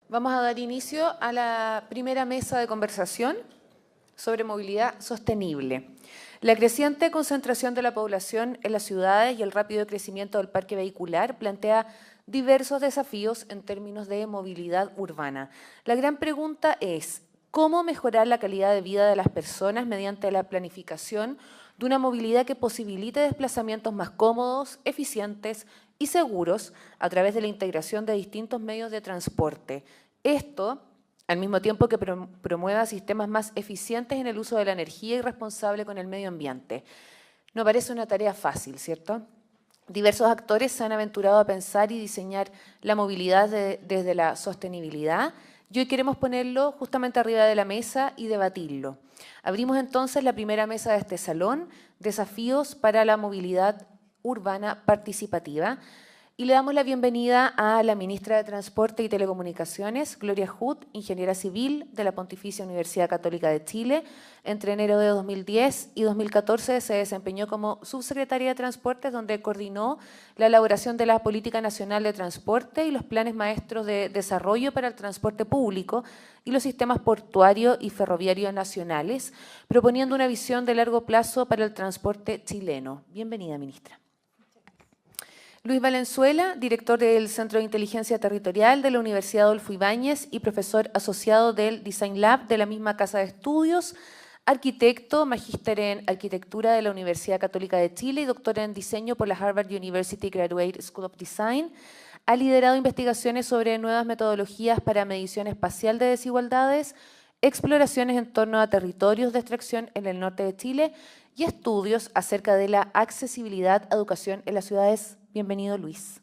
Vamos a dar inicio a la primera mesa de conversación sobre movilidad sostenible. La creciente concentración de la población en las ciudades y el rápido crecimiento del parque vehicular plantea diversos desafíos en términos de movilidad urbana. La gran pregunta es, ¿cómo mejorar la calidad de vida de las personas mediante la planificación de una movilidad que posibilite desplazamientos más cómodos, eficientes y seguros a través de la integración de distintos medios de transporte? Esto al mismo tiempo que promueva sistemas más eficientes en el uso de la energía y responsable con el medio ambiente. No parece una tarea fácil, ¿cierto? Diversos actores se han aventurado a pensar y diseñar la movilidad desde la sostenibilidad y hoy queremos ponerlo justamente arriba de la mesa y debatirlo. Abrimos entonces la primera mesa de este salón, Desafíos para la movilidad urbana participativa, y le damos la bienvenida a la ministra de Transporte y Telecomunicaciones, Gloria Hood, ingeniera civil de la Pontificia Universidad Católica de Chile. Entre enero de 2010 y 2014 se desempeñó como subsecretaria de Transportes, donde coordinó la elaboración de la Política Nacional de Transporte y los planes maestros de desarrollo para el transporte público y los sistemas portuario y ferroviario nacionales, proponiendo una visión de largo plazo para el transporte chileno. Bienvenida, ministra. Luis Valenzuela, director del Centro de Inteligencia Territorial de la Universidad Adolfo Ibáñez y profesor asociado del Design Lab de la misma casa de estudios, arquitecto, magíster en arquitectura de la Universidad Católica de Chile y doctor en diseño por la Harvard University Graduate School of Design. Ha liderado investigaciones sobre nuevas metodologías para medición espacial de desigualdades, exploraciones en torno a territorios de extracción en el norte de Chile y estudios acerca de la accesibilidad a educación en las ciudades. Bienvenido, Luis.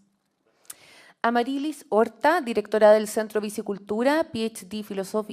Amarilis Horta, directora del Centro Bicicultura, PhD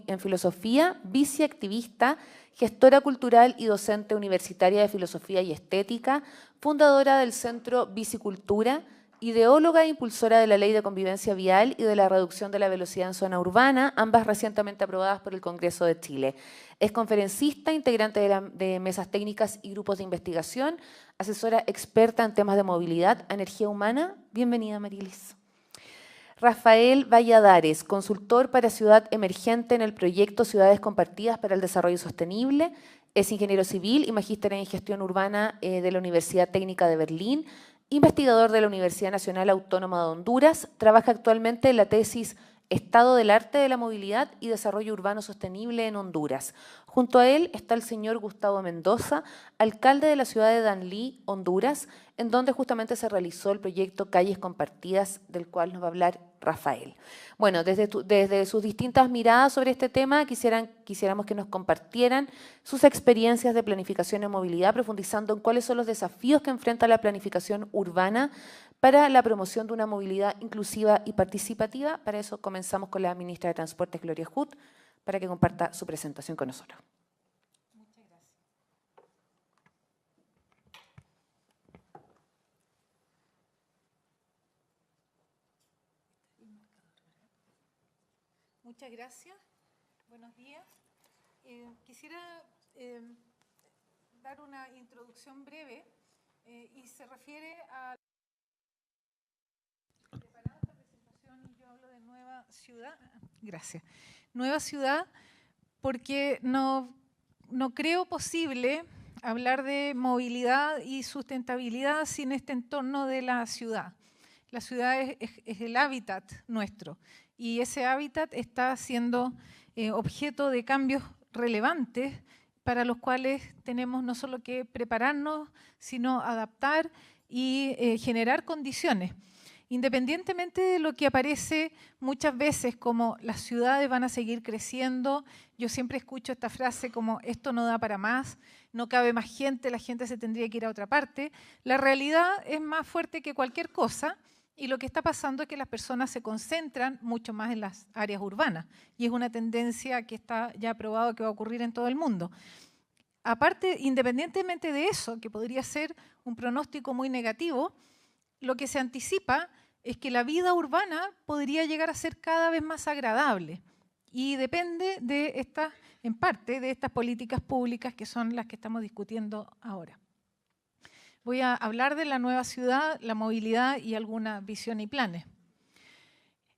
en Filosofía, biciactivista, gestora cultural y docente universitaria de Filosofía y Estética, fundadora del Centro Bicicultura, ideóloga e impulsora de la Ley de Convivencia Vial y de la Reducción de la Velocidad en Zona Urbana, ambas recientemente aprobadas por el Congreso de Chile. Es conferencista, integrante de mesas técnicas y grupos de investigación, asesora experta en temas de movilidad, energía humana. Bienvenida, Amarilis. Rafael Valladares, consultor para Ciudad Emergente en el proyecto Ciudades Compartidas para el Desarrollo Sostenible, es ingeniero civil y magíster en gestión urbana de la Universidad Técnica de Berlín, investigador de la Universidad Nacional Autónoma de Honduras, trabaja actualmente en la tesis Estado del Arte de la Movilidad y Desarrollo Urbano Sostenible en Honduras. Junto a él está el señor Gustavo Mendoza, alcalde de la ciudad de Danlí, Honduras, en donde justamente se realizó el proyecto Calles Compartidas, del cual nos va a hablar Rafael. Bueno, desde sus distintas miradas sobre este tema, quisiéramos que nos compartieran sus experiencias de planificación en movilidad, profundizando en cuáles son los desafíos que enfrenta la planificación urbana para la promoción de una movilidad inclusiva y participativa. Para eso comenzamos con la ministra de Transportes, Gloria Hood, para que comparta su presentación con nosotros. Muchas gracias. Muchas gracias. Buenos días. Quisiera dar una introducción breve y se refiere a... Preparada esta presentación, yo hablo de nueva ciudad. Gracias. Nueva ciudad porque no creo posible hablar de movilidad y sustentabilidad sin este entorno de la ciudad. La ciudad es el hábitat nuestro y ese hábitat está siendo objeto de cambios relevantes para los cuales tenemos no solo que prepararnos, sino adaptar y generar condiciones. Independientemente de lo que aparece muchas veces como las ciudades van a seguir creciendo, yo siempre escucho esta frase como esto no da para más, no cabe más gente, la gente se tendría que ir a otra parte. La realidad es más fuerte que cualquier cosa y lo que está pasando es que las personas se concentran mucho más en las áreas urbanas y es una tendencia que está ya probado que va a ocurrir en todo el mundo. Aparte, independientemente de eso, que podría ser un pronóstico muy negativo, lo que se anticipa es que la vida urbana podría llegar a ser cada vez más agradable y depende de estas, en parte, de estas políticas públicas que son las que estamos discutiendo ahora. Voy a hablar de la nueva ciudad, la movilidad y alguna visión y planes.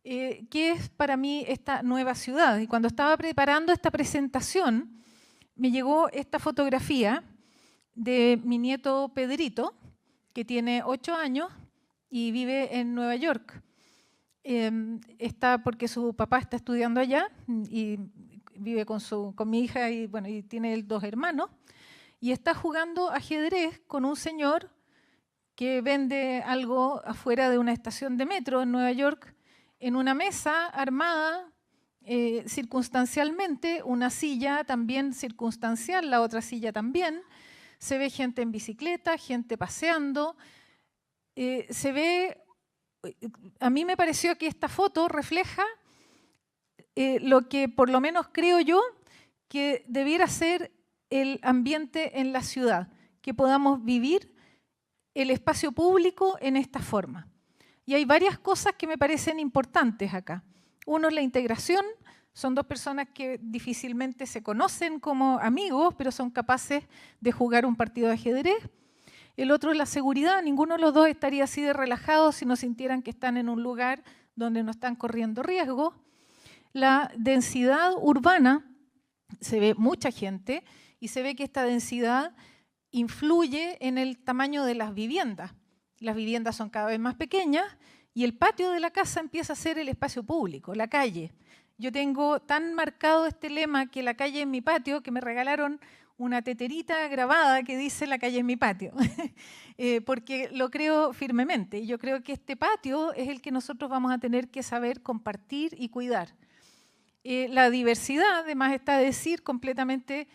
qué es para mí esta nueva ciudad. Y cuando estaba preparando esta presentación, me llegó esta fotografía de mi nieto Pedrito, que tiene 8 años y vive en Nueva York. Está porque su papá está estudiando allá y vive con mi hija y, bueno, y tiene 2 hermanos. Y está jugando ajedrez con un señor que vende algo afuera de una estación de metro en Nueva York, en una mesa armada circunstancialmente, una silla también circunstancial, la otra silla también. Se ve gente en bicicleta, gente paseando. Se ve, a mí me pareció que esta foto refleja lo que por lo menos creo yo que debiera ser el ambiente en la ciudad, que podamos vivir el espacio público en esta forma. Y hay varias cosas que me parecen importantes acá. Uno es la integración, son 2 personas que difícilmente se conocen como amigos, pero son capaces de jugar un partido de ajedrez. El otro es la seguridad, ninguno de los 2 estaría así de relajado si no sintieran que están en un lugar donde no están corriendo riesgo. La densidad urbana, se ve mucha gente y se ve que esta densidad influye en el tamaño de las viviendas. Las viviendas son cada vez más pequeñas y el patio de la casa empieza a ser el espacio público, la calle. Yo tengo tan marcado este lema que la calle es mi patio, que me regalaron una teterita grabada que dice la calle es mi patio, porque lo creo firmemente. Yo creo que este patio es el que nosotros vamos a tener que saber compartir y cuidar. La diversidad, además, está a decir completamente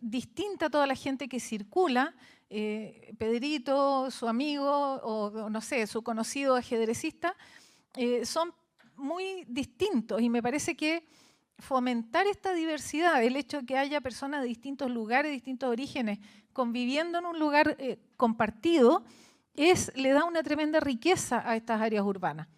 distinta a toda la gente que circula. Pedrito, su amigo o no sé, su conocido ajedrecista, son muy distintos y me parece que fomentar esta diversidad, el hecho de que haya personas de distintos lugares, distintos orígenes, conviviendo en un lugar compartido, le da una tremenda riqueza a estas áreas urbanas.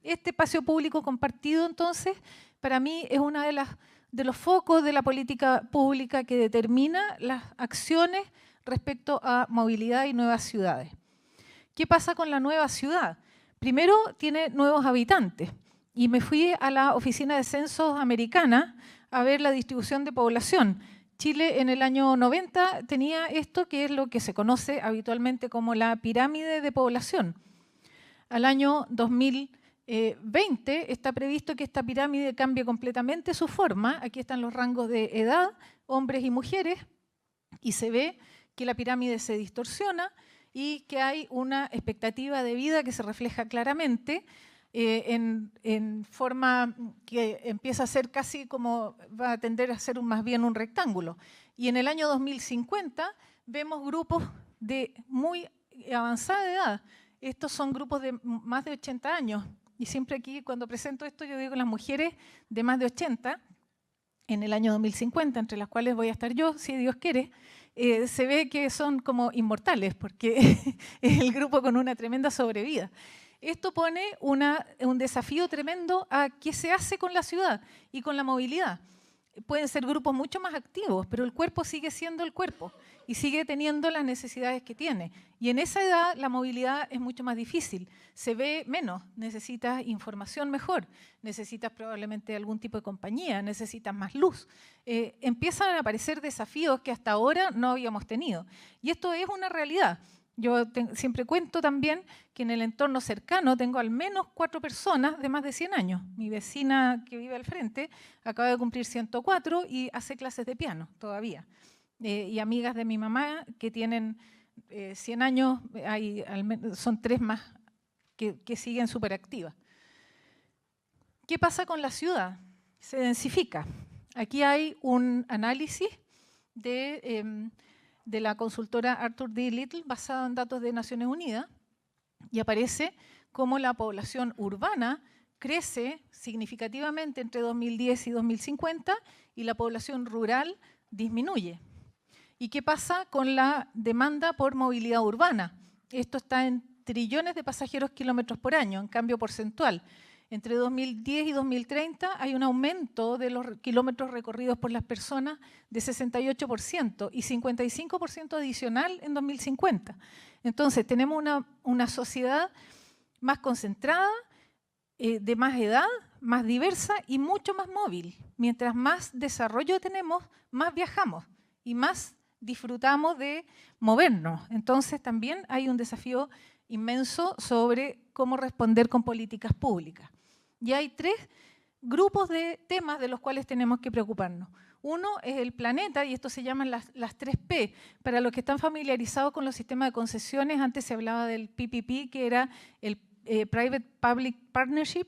Este espacio público compartido, entonces, para mí es uno de los focos de la política pública que determina las acciones respecto a movilidad y nuevas ciudades. ¿Qué pasa con la nueva ciudad? Primero, tiene nuevos habitantes. Y me fui a la Oficina de Censos americana a ver la distribución de población. Chile en el año 90 tenía esto que es lo que se conoce habitualmente como la pirámide de población. Al año 2020 está previsto que esta pirámide cambie completamente su forma. Aquí están los rangos de edad, hombres y mujeres, y se ve que la pirámide se distorsiona y que hay una expectativa de vida que se refleja claramente en forma que empieza a ser casi como, va a tender a ser más bien un rectángulo. Y en el año 2050 vemos grupos de muy avanzada edad. Estos son grupos de más de 80 años. Y siempre aquí cuando presento esto yo digo las mujeres de más de 80 en el año 2050, entre las cuales voy a estar yo, si Dios quiere, se ve que son como inmortales porque es el grupo con una tremenda sobrevida. Esto pone un desafío tremendo a qué se hace con la ciudad y con la movilidad. Pueden ser grupos mucho más activos, pero el cuerpo sigue siendo el cuerpo y sigue teniendo las necesidades que tiene. Y en esa edad la movilidad es mucho más difícil, se ve menos, necesitas información mejor, necesitas probablemente algún tipo de compañía, necesitas más luz. Empiezan a aparecer desafíos que hasta ahora no habíamos tenido. Y esto es una realidad. Yo siempre cuento también que en el entorno cercano tengo al menos 4 personas de más de 100 años. Mi vecina que vive al frente acaba de cumplir 104 y hace clases de piano todavía. Y amigas de mi mamá que tienen 100 años, son 3 más que siguen súper activas. ¿Qué pasa con la ciudad? Se densifica. Aquí hay un análisis de la consultora Arthur D. Little basado en datos de Naciones Unidas y aparece cómo la población urbana crece significativamente entre 2010 y 2050 y la población rural disminuye. ¿Y qué pasa con la demanda por movilidad urbana? Esto está en trillones de pasajeros kilómetros por año, en cambio porcentual. Entre 2010 y 2030 hay un aumento de los kilómetros recorridos por las personas de 68% y 55% adicional en 2050. Entonces tenemos una sociedad más concentrada, de más edad, más diversa y mucho más móvil. Mientras más desarrollo tenemos, más viajamos y más disfrutamos de movernos. Entonces también hay un desafío inmenso sobre cómo responder con políticas públicas. Y hay 3 grupos de temas de los cuales tenemos que preocuparnos. Uno es el planeta, y esto se llaman las 3P. Para los que están familiarizados con los sistemas de concesiones, antes se hablaba del PPP, que era el Private Public Partnership,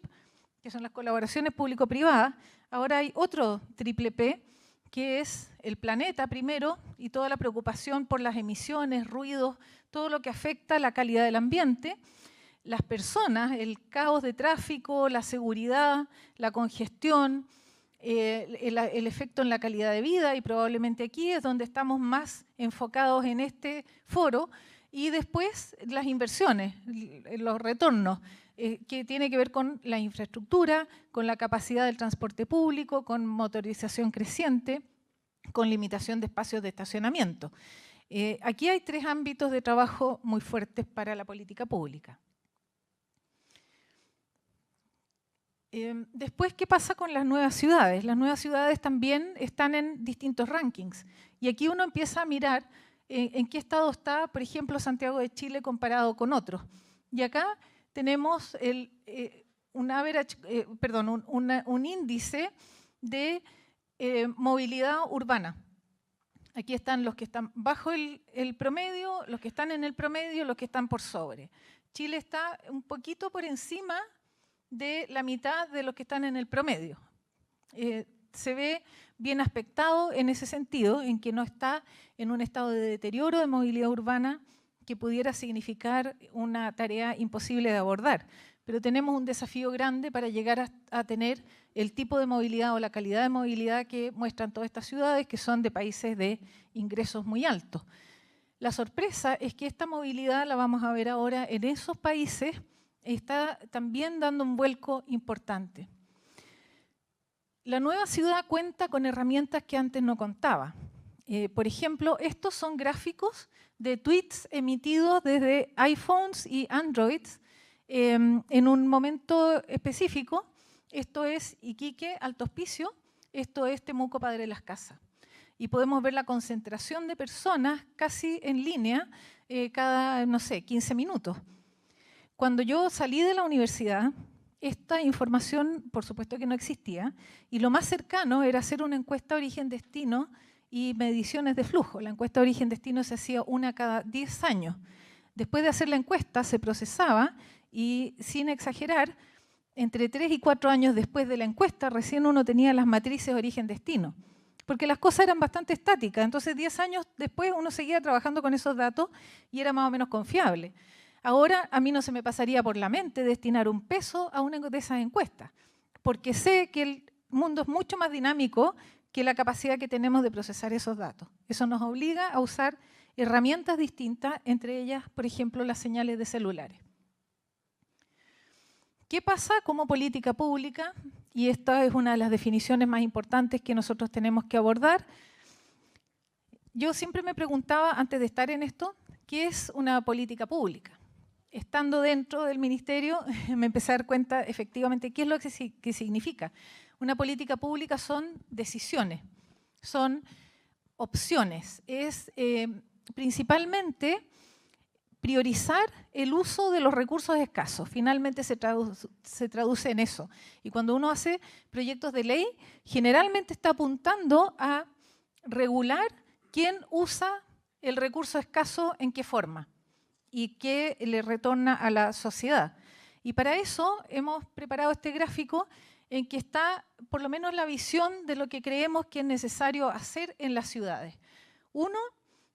que son las colaboraciones público-privadas. Ahora hay otro triple P, que es el planeta primero, y toda la preocupación por las emisiones, ruidos, todo lo que afecta la calidad del ambiente. Las personas, el caos de tráfico, la seguridad, la congestión, el efecto en la calidad de vida, y probablemente aquí es donde estamos más enfocados en este foro, y después las inversiones, los retornos, que tiene que ver con la infraestructura, con la capacidad del transporte público, con motorización creciente, con limitación de espacios de estacionamiento. Aquí hay 3 ámbitos de trabajo muy fuertes para la política pública. Después, ¿qué pasa con las nuevas ciudades? Las nuevas ciudades también están en distintos rankings. Y aquí uno empieza a mirar en qué estado está, por ejemplo, Santiago de Chile comparado con otros. Y acá tenemos un índice de movilidad urbana. Aquí están los que están bajo el promedio, los que están en el promedio, los que están por sobre. Chile está un poquito por encima de la mitad de los que están en el promedio. Se ve bien aspectado en ese sentido, en que no está en un estado de deterioro de movilidad urbana que pudiera significar una tarea imposible de abordar. Pero tenemos un desafío grande para llegar a tener el tipo de movilidad o la calidad de movilidad que muestran todas estas ciudades, que son de países de ingresos muy altos. La sorpresa es que esta movilidad la vamos a ver ahora en esos países, está también dando un vuelco importante. La nueva ciudad cuenta con herramientas que antes no contaba. Por ejemplo, estos son gráficos de tweets emitidos desde iPhones y Androids en un momento específico. Esto es Iquique, Alto Hospicio, esto es Temuco, Padre Las Casas. Y podemos ver la concentración de personas casi en línea cada, no sé, 15 minutos. Cuando yo salí de la universidad, esta información, por supuesto que no existía, y lo más cercano era hacer una encuesta origen-destino y mediciones de flujo. La encuesta origen-destino se hacía una cada 10 años. Después de hacer la encuesta se procesaba y, sin exagerar, entre 3 y 4 años después de la encuesta recién uno tenía las matrices origen-destino, porque las cosas eran bastante estáticas. Entonces 10 años después uno seguía trabajando con esos datos y era más o menos confiable. Ahora a mí no se me pasaría por la mente destinar un peso a una de esas encuestas, porque sé que el mundo es mucho más dinámico que la capacidad que tenemos de procesar esos datos. Eso nos obliga a usar herramientas distintas, entre ellas, por ejemplo, las señales de celulares. ¿Qué pasa como política pública? Y esta es una de las definiciones más importantes que nosotros tenemos que abordar. Yo siempre me preguntaba, antes de estar en esto, ¿qué es una política pública? Estando dentro del ministerio, me empecé a dar cuenta efectivamente qué es lo que significa. Una política pública son decisiones, son opciones. Es principalmente priorizar el uso de los recursos escasos. Finalmente se traduce en eso. Y cuando uno hace proyectos de ley, generalmente está apuntando a regular quién usa el recurso escaso, en qué forma y qué le retorna a la sociedad. Y para eso hemos preparado este gráfico en que está por lo menos la visión de lo que creemos que es necesario hacer en las ciudades. Uno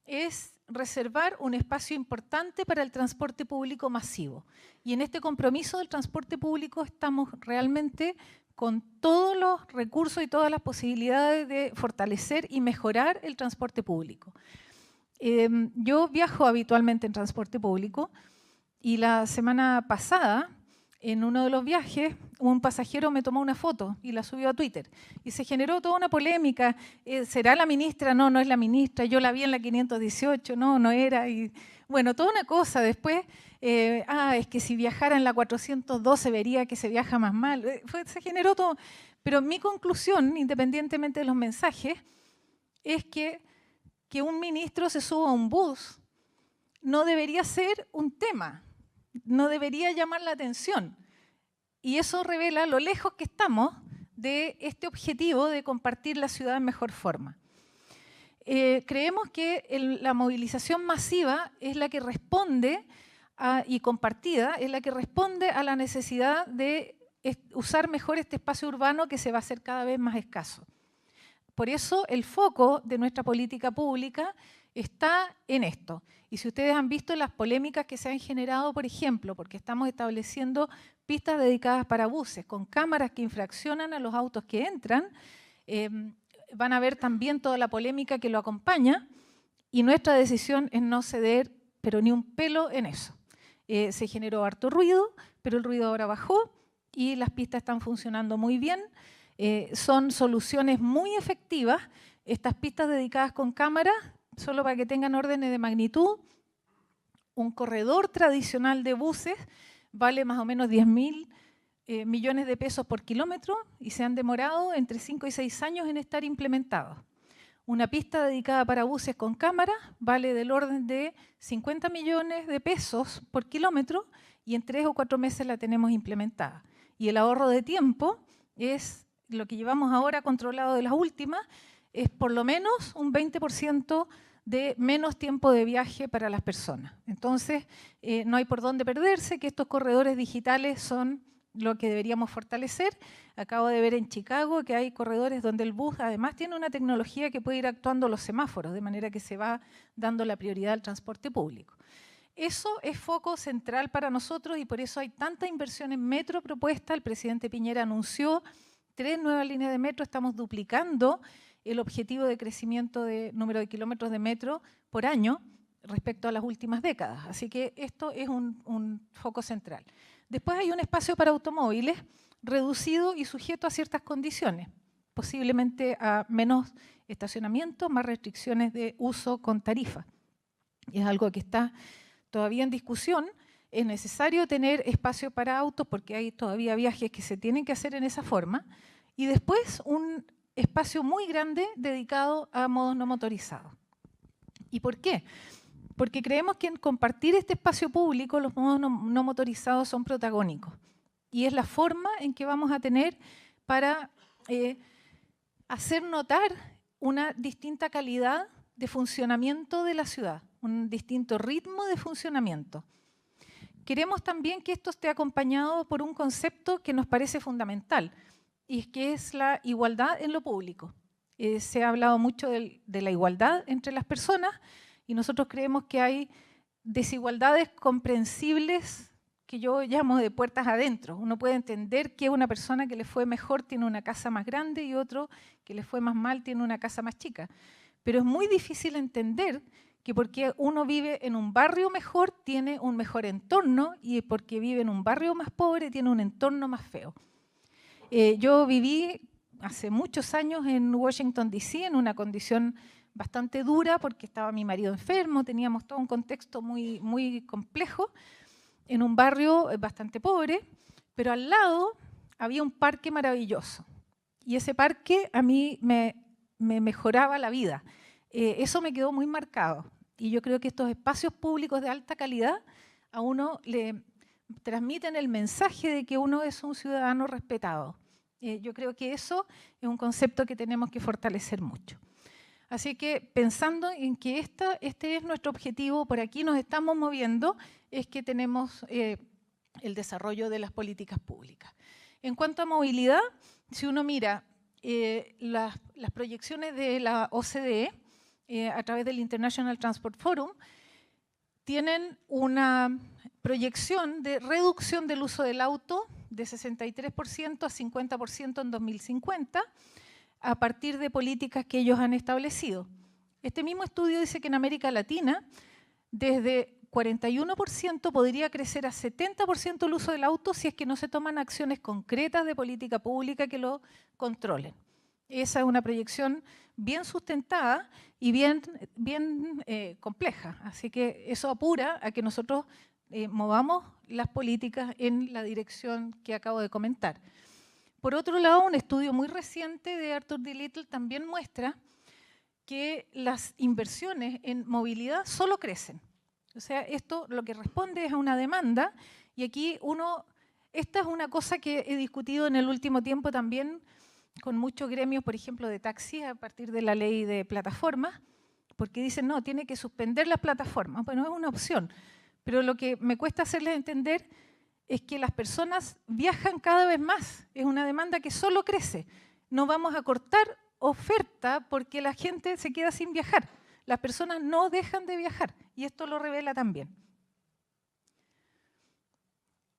es reservar un espacio importante para el transporte público masivo. Y en este compromiso del transporte público estamos realmente con todos los recursos y todas las posibilidades de fortalecer y mejorar el transporte público. Yo viajo habitualmente en transporte público y la semana pasada en uno de los viajes, un pasajero me tomó una foto y la subió a Twitter. Y se generó toda una polémica. ¿Será la ministra? No, no es la ministra. Yo la vi en la 518. No, no era. Y, bueno, toda una cosa. Después, es que si viajara en la 412 vería que se viaja más mal. Se generó todo. Pero mi conclusión, independientemente de los mensajes, es que un ministro se suba a un bus no debería ser un tema. No debería llamar la atención. Y eso revela lo lejos que estamos de este objetivo de compartir la ciudad en mejor forma. Creemos que la movilización masiva es la que responde y compartida, es la que responde a la necesidad de usar mejor este espacio urbano que se va a hacer cada vez más escaso. Por eso el foco de nuestra política pública está en esto. Y si ustedes han visto las polémicas que se han generado, por ejemplo, porque estamos estableciendo pistas dedicadas para buses, con cámaras que infraccionan a los autos que entran, van a ver también toda la polémica que lo acompaña, y nuestra decisión es no ceder, pero ni un pelo en eso. Se generó harto ruido, pero el ruido ahora bajó y las pistas están funcionando muy bien. Son soluciones muy efectivas. Estas pistas dedicadas con cámaras, solo para que tengan órdenes de magnitud, un corredor tradicional de buses vale más o menos 10.000 millones de pesos por kilómetro y se han demorado entre 5 y 6 años en estar implementados. Una pista dedicada para buses con cámaras vale del orden de 50 millones de pesos por kilómetro y en 3 o 4 meses la tenemos implementada. Y el ahorro de tiempo es lo que llevamos ahora controlado de las últimas, es por lo menos un 20% de menos tiempo de viaje para las personas. Entonces, no hay por dónde perderse, que estos corredores digitales son lo que deberíamos fortalecer. Acabo de ver en Chicago que hay corredores donde el bus además tiene una tecnología que puede ir actuando los semáforos, de manera que se va dando la prioridad al transporte público. Eso es foco central para nosotros y por eso hay tanta inversión en metro propuesta. El presidente Piñera anunció 3 nuevas líneas de metro, estamos duplicando el objetivo de crecimiento de número de kilómetros de metro por año respecto a las últimas décadas. Así que esto es un foco central. Después hay un espacio para automóviles reducido y sujeto a ciertas condiciones, posiblemente a menos estacionamiento, más restricciones de uso con tarifa. Es algo que está todavía en discusión. Es necesario tener espacio para autos porque hay todavía viajes que se tienen que hacer en esa forma. Y después un espacio muy grande dedicado a modos no motorizados. ¿Y por qué? Porque creemos que en compartir este espacio público los modos no motorizados son protagónicos. Y es la forma en que vamos a tener para hacer notar una distinta calidad de funcionamiento de la ciudad, un distinto ritmo de funcionamiento. Queremos también que esto esté acompañado por un concepto que nos parece fundamental, y que es la igualdad en lo público. Se ha hablado mucho de la igualdad entre las personas y nosotros creemos que hay desigualdades comprensibles que yo llamo de puertas adentro. Uno puede entender que una persona que le fue mejor tiene una casa más grande y otro que le fue más mal tiene una casa más chica. Pero es muy difícil entender que porque uno vive en un barrio mejor tiene un mejor entorno y porque vive en un barrio más pobre tiene un entorno más feo. Yo viví hace muchos años en Washington, D.C., en una condición bastante dura porque estaba mi marido enfermo, teníamos todo un contexto muy, muy complejo, en un barrio bastante pobre, pero al lado había un parque maravilloso. Y ese parque a mí me mejoraba la vida. Eso me quedó muy marcado. Y yo creo que estos espacios públicos de alta calidad a uno le transmiten el mensaje de que uno es un ciudadano respetado. Yo creo que eso es un concepto que tenemos que fortalecer mucho. Así que pensando en que este es nuestro objetivo, por aquí nos estamos moviendo, es que tenemos el desarrollo de las políticas públicas. En cuanto a movilidad, si uno mira las proyecciones de la OCDE a través del International Transport Forum, tienen una proyección de reducción del uso del auto de 63% a 50% en 2050 a partir de políticas que ellos han establecido. Este mismo estudio dice que en América Latina, desde 41% podría crecer a 70% el uso del auto si es que no se toman acciones concretas de política pública que lo controlen. Esa es una proyección bien sustentada y bien compleja. Así que eso apura a que nosotros movamos las políticas en la dirección que acabo de comentar. Por otro lado, un estudio muy reciente de Arthur D. Little también muestra que las inversiones en movilidad solo crecen. O sea, esto lo que responde es a una demanda, y aquí esta es una cosa que he discutido en el último tiempo también con muchos gremios, por ejemplo, de taxis a partir de la ley de plataformas, porque dicen, no, tiene que suspender las plataformas. Bueno, es una opción, pero lo que me cuesta hacerles entender es que las personas viajan cada vez más, es una demanda que solo crece. No vamos a cortar oferta porque la gente se queda sin viajar. Las personas no dejan de viajar, y esto lo revela también.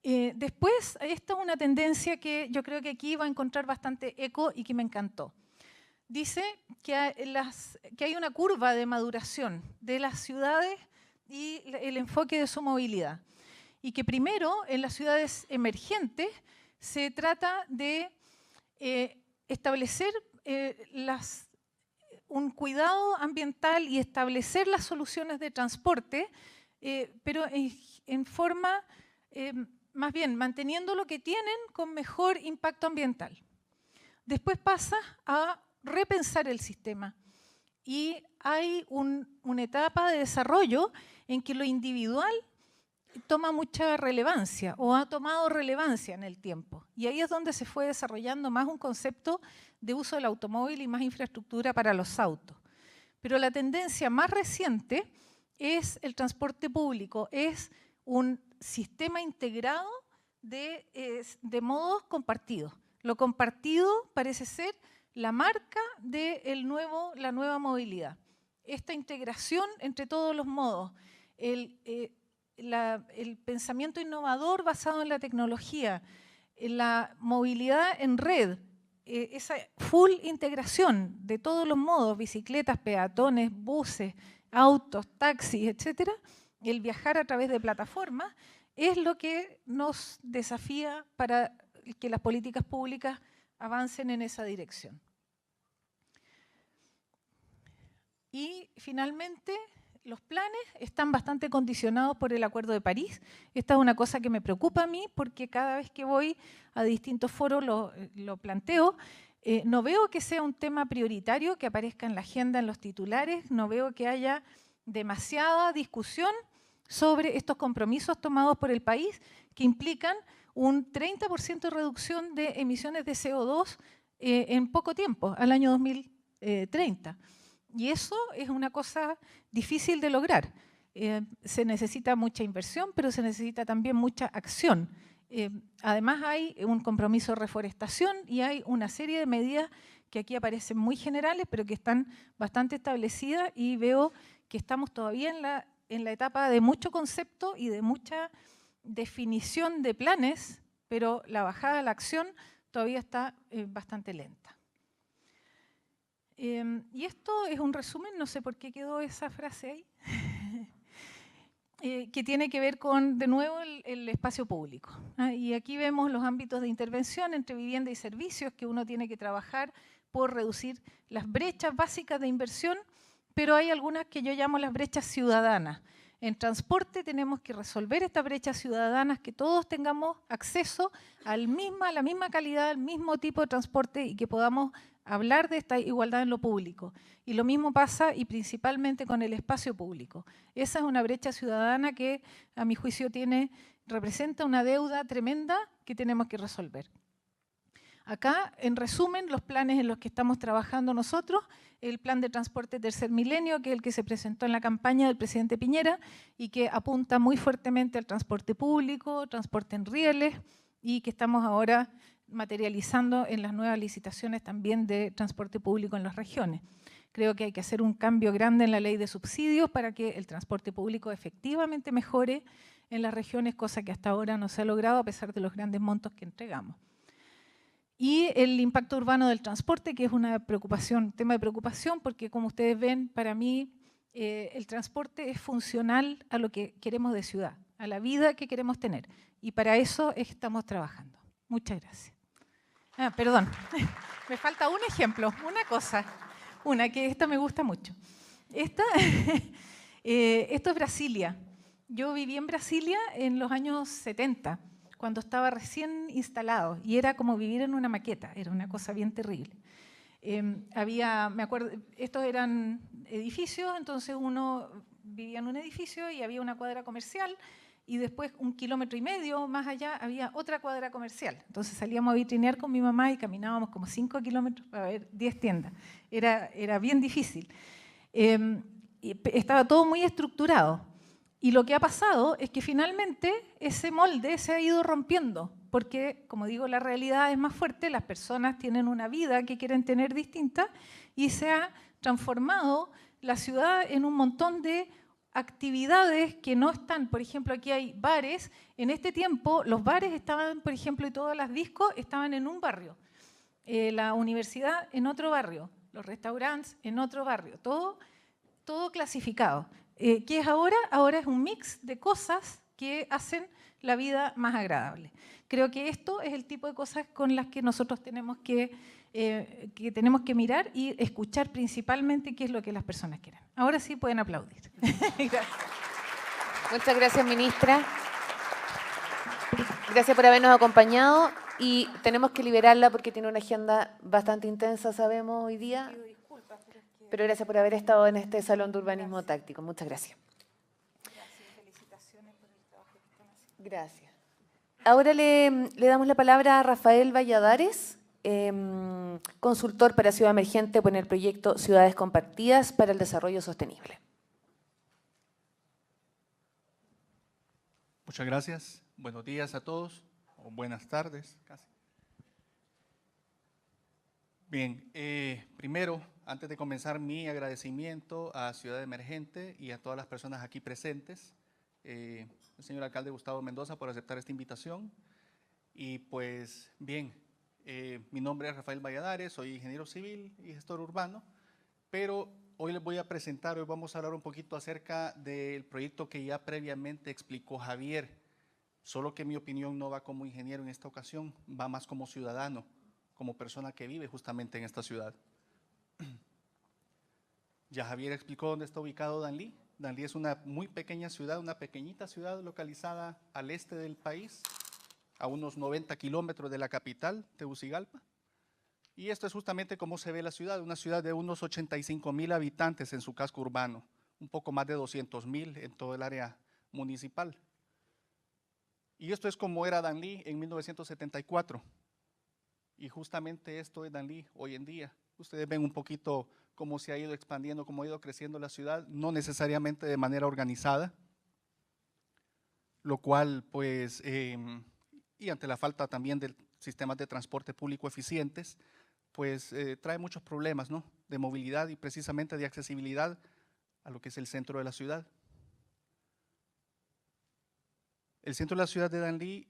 Después, esta es una tendencia que yo creo que aquí va a encontrar bastante eco y que me encantó. Dice que hay una curva de maduración de las ciudades y el enfoque de su movilidad. Y que primero, en las ciudades emergentes, se trata de establecer un cuidado ambiental y establecer las soluciones de transporte, pero en forma, más bien, manteniendo lo que tienen con mejor impacto ambiental. Después pasa a repensar el sistema. Y hay una etapa de desarrollo en que lo individual toma mucha relevancia o ha tomado relevancia en el tiempo. Y ahí es donde se fue desarrollando más un concepto de uso del automóvil y más infraestructura para los autos. Pero la tendencia más reciente es el transporte público, es un sistema integrado de modos compartidos. Lo compartido parece ser la marca de la nueva movilidad. Esta integración entre todos los modos, el pensamiento innovador basado en la tecnología, la movilidad en red, esa full integración de todos los modos, bicicletas, peatones, buses, autos, taxis, etcétera, el viajar a través de plataformas, es lo que nos desafía para que las políticas públicas avancen en esa dirección. Y finalmente, los planes están bastante condicionados por el Acuerdo de París. Esta es una cosa que me preocupa a mí porque cada vez que voy a distintos foros lo planteo. No veo que sea un tema prioritario que aparezca en la agenda, en los titulares. No veo que haya demasiada discusión sobre estos compromisos tomados por el país que implican un 30% de reducción de emisiones de CO2 en poco tiempo, al año 2030. Y eso es una cosa difícil de lograr. Se necesita mucha inversión, pero se necesita también mucha acción. Además hay un compromiso de reforestación y hay una serie de medidas que aquí aparecen muy generales, pero que están bastante establecidas, y veo que estamos todavía en la etapa de mucho concepto y de mucha definición de planes, pero la bajada a la acción todavía está bastante lenta. Y esto es un resumen, no sé por qué quedó esa frase ahí, que tiene que ver con, de nuevo, el espacio público. Y aquí vemos los ámbitos de intervención entre vivienda y servicios que uno tiene que trabajar por reducir las brechas básicas de inversión, pero hay algunas que yo llamo las brechas ciudadanas. En transporte tenemos que resolver estas brechas ciudadanas, que todos tengamos acceso a la misma calidad, al mismo tipo de transporte, y que podamos hablar de esta igualdad en lo público. Y lo mismo pasa, y principalmente, con el espacio público. Esa es una brecha ciudadana que, a mi juicio, representa una deuda tremenda que tenemos que resolver. Acá, en resumen, los planes en los que estamos trabajando nosotros: el plan de transporte tercer milenio, que es el que se presentó en la campaña del presidente Piñera y que apunta muy fuertemente al transporte público, transporte en rieles, y que estamos ahora materializando en las nuevas licitaciones también de transporte público en las regiones. Creo que hay que hacer un cambio grande en la ley de subsidios para que el transporte público efectivamente mejore en las regiones, cosa que hasta ahora no se ha logrado a pesar de los grandes montos que entregamos. Y el impacto urbano del transporte, que es una preocupación, tema de preocupación, porque como ustedes ven, para mí el transporte es funcional a lo que queremos de ciudad, a la vida que queremos tener. Y para eso estamos trabajando. Muchas gracias. Perdón, me falta un ejemplo, una cosa, que esta me gusta mucho. Esto es Brasilia. Yo viví en Brasilia en los años 70, cuando estaba recién instalado, y era como vivir en una maqueta, era una cosa bien terrible. Me acuerdo, estos eran edificios, entonces uno vivía en un edificio y había una cuadra comercial, y después 1,5 kilómetros más allá había otra cuadra comercial. Entonces salíamos a vitrinear con mi mamá y caminábamos como 5 kilómetros para ver 10 tiendas. Era bien difícil. Estaba todo muy estructurado. Y lo que ha pasado es que finalmente ese molde se ha ido rompiendo, porque, como digo, la realidad es más fuerte, las personas tienen una vida que quieren tener distinta y se ha transformado la ciudad en un montón de actividades que no están. Por ejemplo, aquí hay bares. En este tiempo los bares estaban, por ejemplo, y todas las discos estaban en un barrio, la universidad en otro barrio, los restaurantes en otro barrio, todo clasificado. ¿Qué es ahora? Ahora es un mix de cosas que hacen la vida más agradable. Creo que esto es el tipo de cosas con las que nosotros tenemos que mirar y escuchar principalmente qué es lo que las personas quieren. Ahora sí pueden aplaudir. Gracias. Muchas gracias, ministra. Gracias por habernos acompañado y tenemos que liberarla porque tiene una agenda bastante intensa, sabemos, hoy día. Pero gracias por haber estado en este Salón de Urbanismo Táctico. Muchas gracias. Felicitaciones por el trabajo que están haciendo. Gracias. Ahora le damos la palabra a Rafael Valladares, consultor para Ciudad Emergente por el proyecto Ciudades Compartidas para el Desarrollo Sostenible. Muchas gracias. Buenos días a todos, o buenas tardes, casi. Bien, primero, antes de comenzar, mi agradecimiento a Ciudad Emergente y a todas las personas aquí presentes, el señor alcalde Gustavo Mendoza por aceptar esta invitación. Y pues bien, mi nombre es Rafael Valladares, soy ingeniero civil y gestor urbano, pero hoy les voy a presentar, hoy vamos a hablar un poquito acerca del proyecto que ya previamente explicó Javier, solo que mi opinión no va como ingeniero en esta ocasión, va más como ciudadano, como persona que vive justamente en esta ciudad. Ya Javier explicó dónde está ubicado Danlí. Danlí es una muy pequeña ciudad, una pequeñita ciudad localizada al este del país, a unos 90 kilómetros de la capital, Tegucigalpa. Y esto es justamente cómo se ve la ciudad, una ciudad de unos 85,000 habitantes en su casco urbano, un poco más de 200,000 en todo el área municipal. Y esto es como era Danlí en 1974. Y justamente esto es Danlí hoy en día. Ustedes ven un poquito cómo se ha ido expandiendo, cómo ha ido creciendo la ciudad, no necesariamente de manera organizada, lo cual pues, y ante la falta también de sistemas de transporte público eficientes, pues trae muchos problemas, ¿no?, de movilidad y precisamente de accesibilidad a lo que es el centro de la ciudad. El centro de la ciudad de Danlí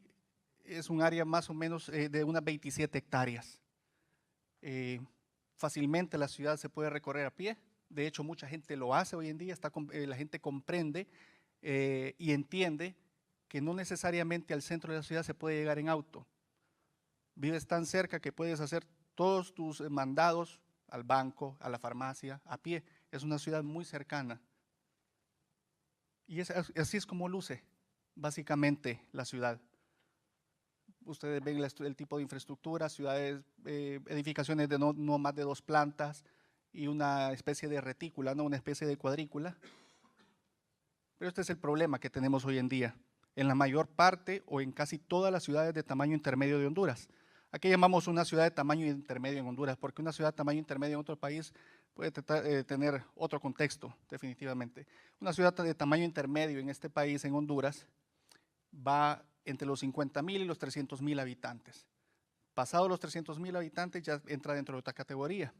es un área más o menos de unas 27 hectáreas. Fácilmente la ciudad se puede recorrer a pie, de hecho mucha gente lo hace hoy en día, la gente comprende y entiende que no necesariamente al centro de la ciudad se puede llegar en auto. Vives tan cerca que puedes hacer todos tus mandados al banco, a la farmacia, a pie. Es una ciudad muy cercana. Y así es como luce básicamente la ciudad. Ustedes ven el tipo de infraestructura, ciudades, edificaciones de no más de 2 plantas y una especie de retícula, ¿no?, una especie de cuadrícula. Pero este es el problema que tenemos hoy en día en la mayor parte o en casi todas las ciudades de tamaño intermedio de Honduras. Aquí llamamos una ciudad de tamaño intermedio en Honduras, porque una ciudad de tamaño intermedio en otro país puede tener otro contexto, definitivamente. Una ciudad de tamaño intermedio en este país, en Honduras, va entre los 50,000 y los 300,000 habitantes. Pasado los 300,000 habitantes ya entra dentro de otra categoría.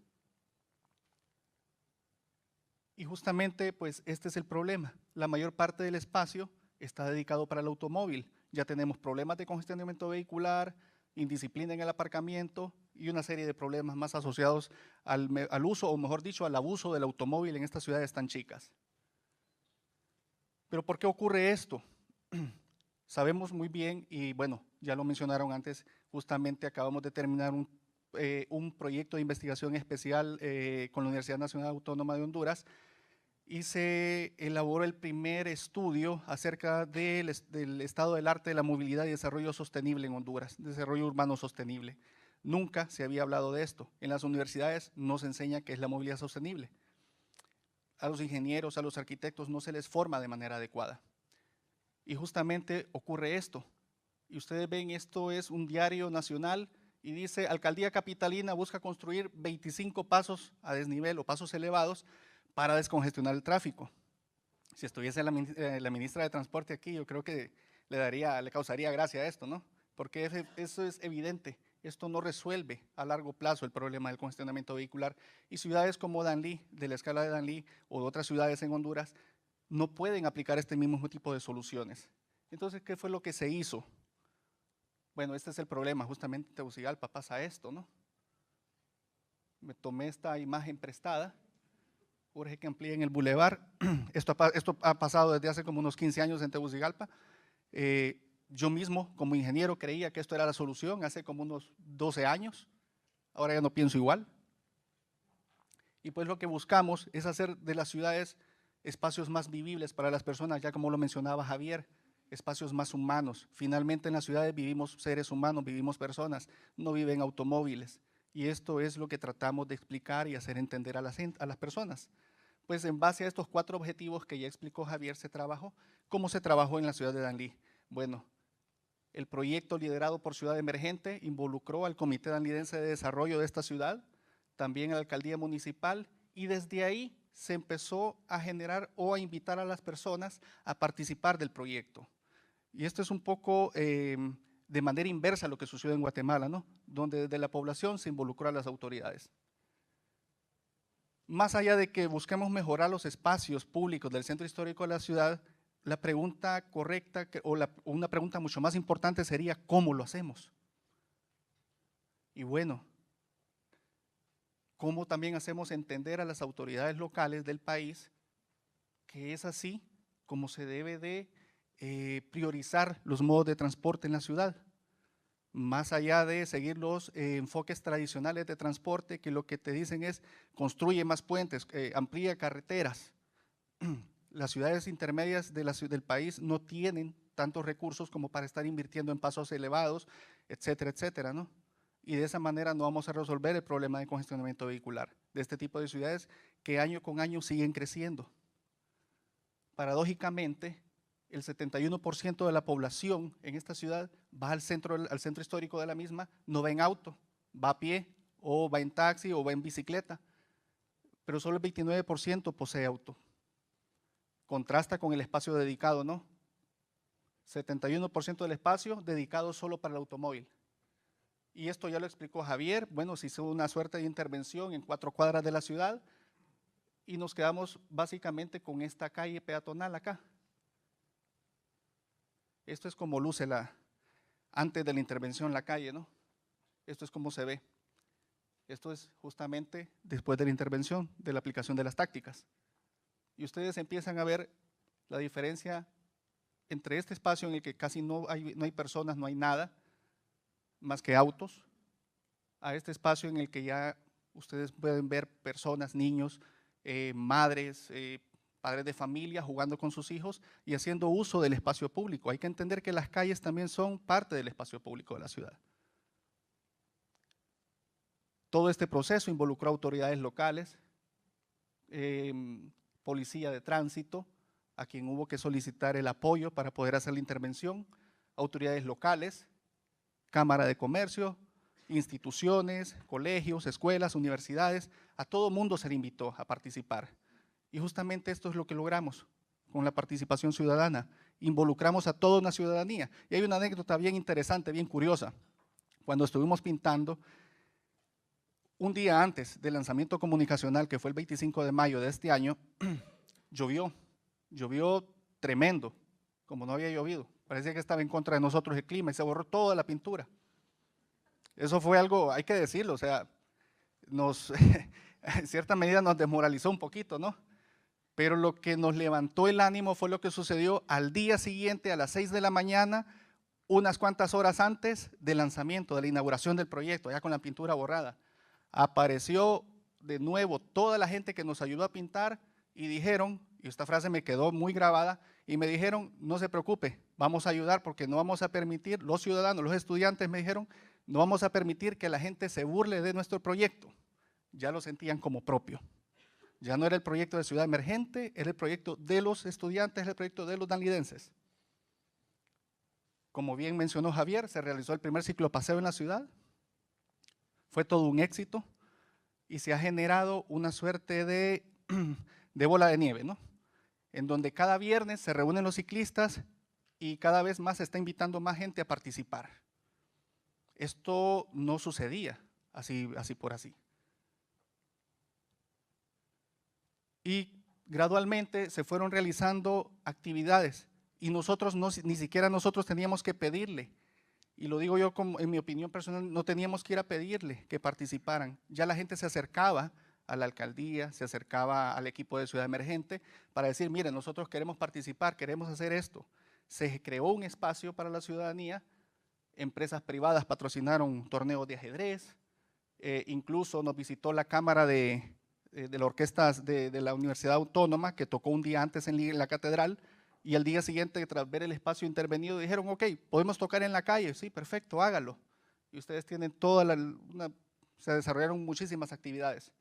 Y justamente pues este es el problema. La mayor parte del espacio está dedicado para el automóvil. Ya tenemos problemas de congestionamiento vehicular, indisciplina en el aparcamiento y una serie de problemas más asociados al uso, o mejor dicho, al abuso del automóvil en estas ciudades tan chicas. Pero ¿por qué ocurre esto? Sabemos muy bien, y bueno, ya lo mencionaron antes, justamente acabamos de terminar un proyecto de investigación especial con la Universidad Nacional Autónoma de Honduras, y se elaboró el primer estudio acerca del estado del arte de la movilidad y desarrollo sostenible en Honduras, desarrollo urbano sostenible. Nunca se había hablado de esto. En las universidades no se enseña qué es la movilidad sostenible. A los ingenieros, a los arquitectos no se les forma de manera adecuada. Y justamente ocurre esto. Y ustedes ven, esto es un diario nacional y dice: Alcaldía Capitalina busca construir 25 pasos a desnivel o pasos elevados para descongestionar el tráfico. Si estuviese la ministra de Transporte aquí, yo creo que le causaría gracia a esto, ¿no? Porque eso es evidente. Esto no resuelve a largo plazo el problema del congestionamiento vehicular, y ciudades como Danlí, de la escala de Danlí, o de otras ciudades en Honduras, no pueden aplicar este mismo tipo de soluciones. Entonces, ¿qué fue lo que se hizo? Bueno, este es el problema, justamente en Tegucigalpa pasa esto, ¿no? Me tomé esta imagen prestada, urge que amplíen el bulevar. Esto ha pasado desde hace como unos 15 años en Tegucigalpa. Yo mismo, como ingeniero, creía que esto era la solución hace como unos 12 años. Ahora ya no pienso igual. Y pues lo que buscamos es hacer de las ciudades espacios más vivibles para las personas, ya como lo mencionaba Javier, espacios más humanos. Finalmente en las ciudades vivimos seres humanos, vivimos personas, no viven automóviles. Y esto es lo que tratamos de explicar y hacer entender a las personas. Pues en base a estos 4 objetivos que ya explicó Javier, se trabajó. ¿Cómo se trabajó en la ciudad de Danlí? Bueno, el proyecto liderado por Ciudad Emergente involucró al Comité Danlidense de Desarrollo de esta ciudad, también a la Alcaldía Municipal, y desde ahí se empezó a generar o a invitar a las personas a participar del proyecto. Y esto es un poco de manera inversa a lo que sucedió en Guatemala, ¿no? Donde desde la población se involucró a las autoridades. Más allá de que busquemos mejorar los espacios públicos del centro histórico de la ciudad, la pregunta correcta o una pregunta mucho más importante sería: ¿cómo lo hacemos? Y bueno, ¿cómo también hacemos entender a las autoridades locales del país que es así como se debe de priorizar los modos de transporte en la ciudad? Más allá de seguir los enfoques tradicionales de transporte, que lo que te dicen es: construye más puentes, amplía carreteras. Las ciudades intermedias del país no tienen tantos recursos como para estar invirtiendo en pasos elevados, etcétera, etcétera, ¿no? Y de esa manera no vamos a resolver el problema de congestionamiento vehicular de este tipo de ciudades que año con año siguen creciendo. Paradójicamente, el 71% de la población en esta ciudad va al centro histórico de la misma, no va en auto, va a pie, o va en taxi, o va en bicicleta, pero solo el 29% posee auto. Contrasta con el espacio dedicado, ¿no? 71% del espacio dedicado solo para el automóvil. Y esto ya lo explicó Javier. Bueno, se hizo una suerte de intervención en 4 cuadras de la ciudad y nos quedamos básicamente con esta calle peatonal acá. Esto es como luce antes de la intervención la calle, ¿no? Esto es como se ve. Esto es justamente después de la intervención, de la aplicación de las tácticas. Y ustedes empiezan a ver la diferencia entre este espacio en el que casi no hay personas, no hay nada, más que autos, a este espacio en el que ya ustedes pueden ver personas, niños, madres, padres de familia jugando con sus hijos y haciendo uso del espacio público. Hay que entender que las calles también son parte del espacio público de la ciudad. Todo este proceso involucró autoridades locales, policía de tránsito, a quien hubo que solicitar el apoyo para poder hacer la intervención, autoridades locales, Cámara de Comercio, instituciones, colegios, escuelas, universidades, a todo mundo se le invitó a participar. Y justamente esto es lo que logramos con la participación ciudadana, involucramos a toda una ciudadanía. Y hay una anécdota bien interesante, bien curiosa. Cuando estuvimos pintando, un día antes del lanzamiento comunicacional, que fue el 25 de mayo de este año, llovió tremendo, como no había llovido. Parecía que estaba en contra de nosotros el clima y se borró toda la pintura. Eso fue algo, hay que decirlo, o sea, en cierta medida nos desmoralizó un poquito, ¿no? Pero lo que nos levantó el ánimo fue lo que sucedió al día siguiente, a las 6 de la mañana, unas cuantas horas antes del lanzamiento, de la inauguración del proyecto, ya con la pintura borrada. Apareció de nuevo toda la gente que nos ayudó a pintar y dijeron, y esta frase me quedó muy grabada, y me dijeron, no se preocupe, vamos a ayudar porque no vamos a permitir, los ciudadanos, los estudiantes me dijeron, no vamos a permitir que la gente se burle de nuestro proyecto. Ya lo sentían como propio. Ya no era el proyecto de Ciudad Emergente, era el proyecto de los estudiantes, era el proyecto de los danlidenses. Como bien mencionó Javier, se realizó el primer ciclopaseo en la ciudad. Fue todo un éxito y se ha generado una suerte de bola de nieve, ¿no? En donde cada viernes se reúnen los ciclistas y cada vez más se está invitando más gente a participar. Esto no sucedía así por así. Y gradualmente se fueron realizando actividades y nosotros ni siquiera nosotros teníamos que pedirle, y lo digo yo como en mi opinión personal, no teníamos que ir a pedirle que participaran. Ya la gente se acercaba a la alcaldía, se acercaba al equipo de Ciudad Emergente para decir, miren, nosotros queremos participar, queremos hacer esto. Se creó un espacio para la ciudadanía, empresas privadas patrocinaron torneos de ajedrez, incluso nos visitó la Cámara de la Orquesta de la Universidad Autónoma, que tocó un día antes en la catedral, y al día siguiente, tras ver el espacio intervenido, dijeron, ok, ¿podemos tocar en la calle? Sí, perfecto, hágalo. Y ustedes tienen se desarrollaron muchísimas actividades.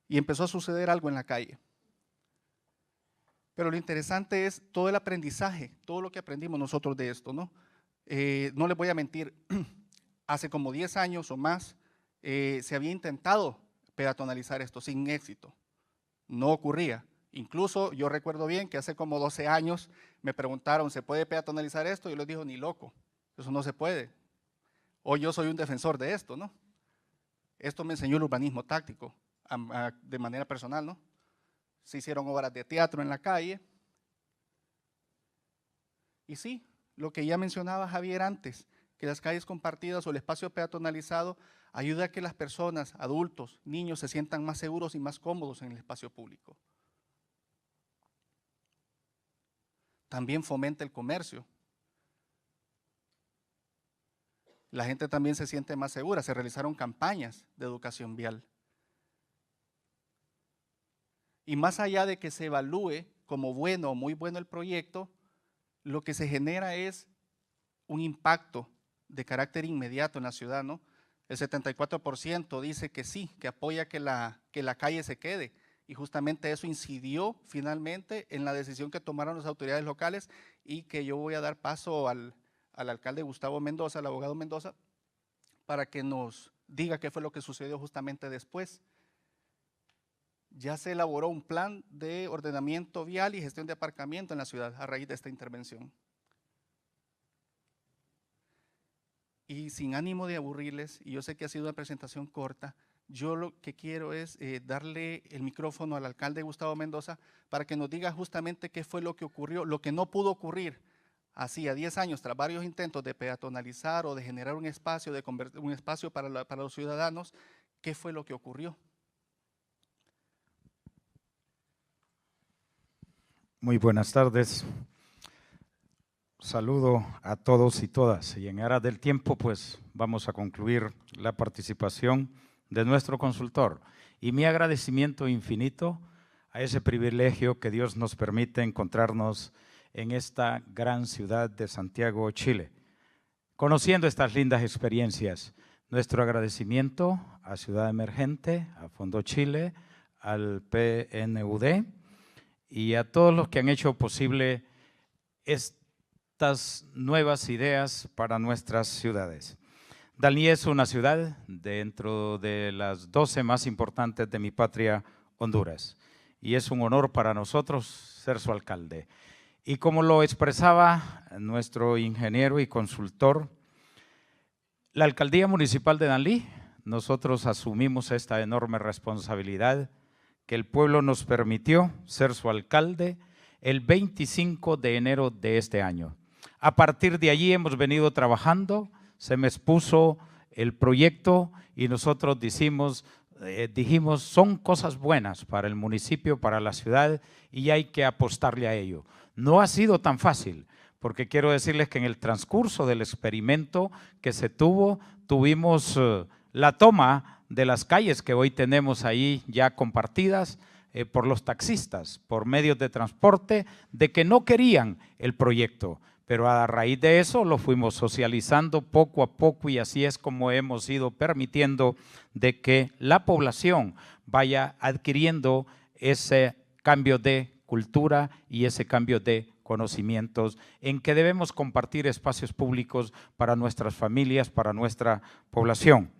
Y empezó a suceder algo en la calle. Pero lo interesante es todo el aprendizaje, todo lo que aprendimos nosotros de esto, ¿no? No les voy a mentir, hace como 10 años o más, se había intentado peatonalizar esto sin éxito. No ocurría. Incluso yo recuerdo bien que hace como 12 años me preguntaron, ¿se puede peatonalizar esto? Y yo les dije, ni loco, eso no se puede. Hoy yo soy un defensor de esto, ¿no? Esto me enseñó el urbanismo táctico, de manera personal, ¿no? Se hicieron obras de teatro en la calle. Y sí, lo que ya mencionaba Javier antes, que las calles compartidas o el espacio peatonalizado ayuda a que las personas, adultos, niños, se sientan más seguros y más cómodos en el espacio público. También fomenta el comercio. La gente también se siente más segura. Se realizaron campañas de educación vial. Y más allá de que se evalúe como bueno o muy bueno el proyecto, lo que se genera es un impacto de carácter inmediato en la ciudad, ¿no? El 74% dice que sí, que apoya que la calle se quede. Y justamente eso incidió finalmente en la decisión que tomaron las autoridades locales, y que yo voy a dar paso al alcalde Gustavo Mendoza, al abogado Mendoza, para que nos diga qué fue lo que sucedió justamente después. Ya se elaboró un plan de ordenamiento vial y gestión de aparcamiento en la ciudad a raíz de esta intervención. Y sin ánimo de aburrirles, y yo sé que ha sido una presentación corta, yo lo que quiero es darle el micrófono al alcalde Gustavo Mendoza para que nos diga justamente qué fue lo que ocurrió, lo que no pudo ocurrir así a 10 años, tras varios intentos de peatonalizar o de generar un espacio, un espacio para los ciudadanos, qué fue lo que ocurrió. Muy buenas tardes. Saludo a todos y todas, y en aras del tiempo pues vamos a concluir la participación de nuestro consultor y mi agradecimiento infinito a ese privilegio que Dios nos permite encontrarnos en esta gran ciudad de Santiago, Chile, conociendo estas lindas experiencias. Nuestro agradecimiento a Ciudad Emergente, a Fondo Chile, al PNUD y a todos los que han hecho posible estas nuevas ideas para nuestras ciudades. Danlí es una ciudad dentro de las 12 más importantes de mi patria, Honduras, y es un honor para nosotros ser su alcalde. Y como lo expresaba nuestro ingeniero y consultor, la Alcaldía Municipal de Danlí, nosotros asumimos esta enorme responsabilidad que el pueblo nos permitió ser su alcalde el 25 de enero de este año. A partir de allí hemos venido trabajando, se me expuso el proyecto y nosotros decimos, dijimos son cosas buenas para el municipio, para la ciudad y hay que apostarle a ello. No ha sido tan fácil, porque quiero decirles que en el transcurso del experimento que se tuvimos la toma de las calles que hoy tenemos ahí ya compartidas por los taxistas, por medios de transporte, de que no querían el proyecto. Pero a raíz de eso lo fuimos socializando poco a poco y así es como hemos ido permitiendo de que la población vaya adquiriendo ese cambio de cultura y ese cambio de conocimientos en que debemos compartir espacios públicos para nuestras familias, para nuestra población.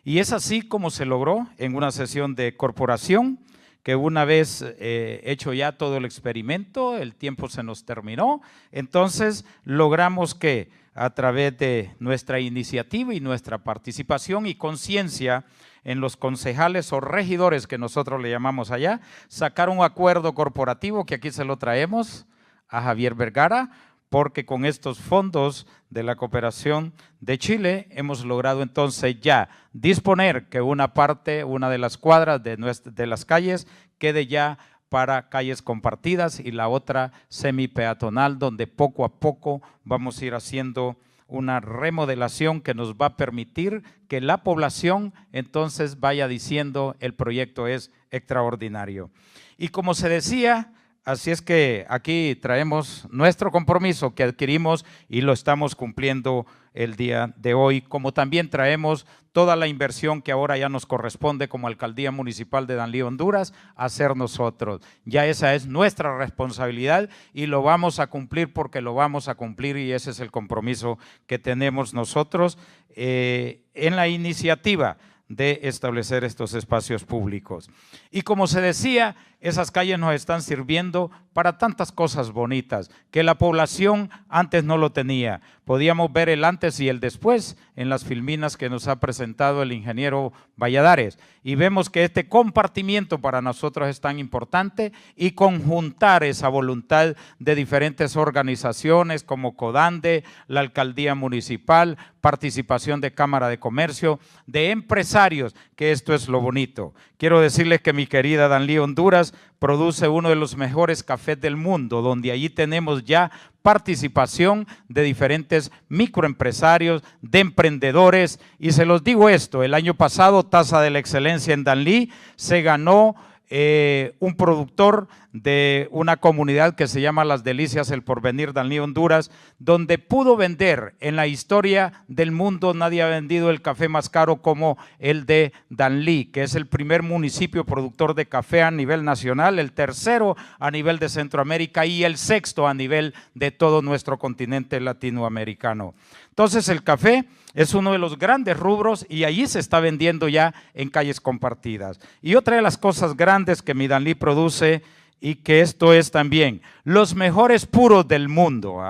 Y es así como se logró en una sesión de corporación, que una vez hecho ya todo el experimento, el tiempo se nos terminó, entonces logramos que a través de nuestra iniciativa y nuestra participación y conciencia en los concejales o regidores que nosotros le llamamos allá, sacar un acuerdo corporativo que aquí se lo traemos a Javier Vergara, porque con estos fondos de la cooperación de Chile hemos logrado entonces ya disponer que una parte, una de las cuadras de las calles quede ya para calles compartidas y la otra semipeatonal, donde poco a poco vamos a ir haciendo una remodelación que nos va a permitir que la población entonces vaya diciendo el proyecto es extraordinario. Y como se decía, así es que aquí traemos nuestro compromiso que adquirimos y lo estamos cumpliendo el día de hoy, como también traemos toda la inversión que ahora ya nos corresponde como Alcaldía Municipal de Danlí, Honduras, hacer nosotros. Ya esa es nuestra responsabilidad y lo vamos a cumplir porque lo vamos a cumplir y ese es el compromiso que tenemos nosotros en la iniciativa de establecer estos espacios públicos. Y como se decía, esas calles nos están sirviendo para tantas cosas bonitas que la población antes no lo tenía. Podíamos ver el antes y el después en las filminas que nos ha presentado el ingeniero Valladares y vemos que este compartimiento para nosotros es tan importante y conjuntar esa voluntad de diferentes organizaciones como CODANDE, la Alcaldía Municipal, participación de Cámara de Comercio, de empresarios, que esto es lo bonito. Quiero decirles que mi querida Danlí, Honduras, produce uno de los mejores cafés del mundo, donde allí tenemos ya participación de diferentes microempresarios, de emprendedores, y se los digo esto, el año pasado Taza de la Excelencia en Danlí se ganó un productor de una comunidad que se llama Las Delicias El Porvenir Danlí, Honduras, donde pudo vender en la historia del mundo, nadie ha vendido el café más caro como el de Danlí, que es el primer municipio productor de café a nivel nacional, el tercero a nivel de Centroamérica y el sexto a nivel de todo nuestro continente latinoamericano. Entonces el café es uno de los grandes rubros y allí se está vendiendo ya en calles compartidas. Y otra de las cosas grandes que mi Danlí produce y que esto es también los mejores puros del mundo,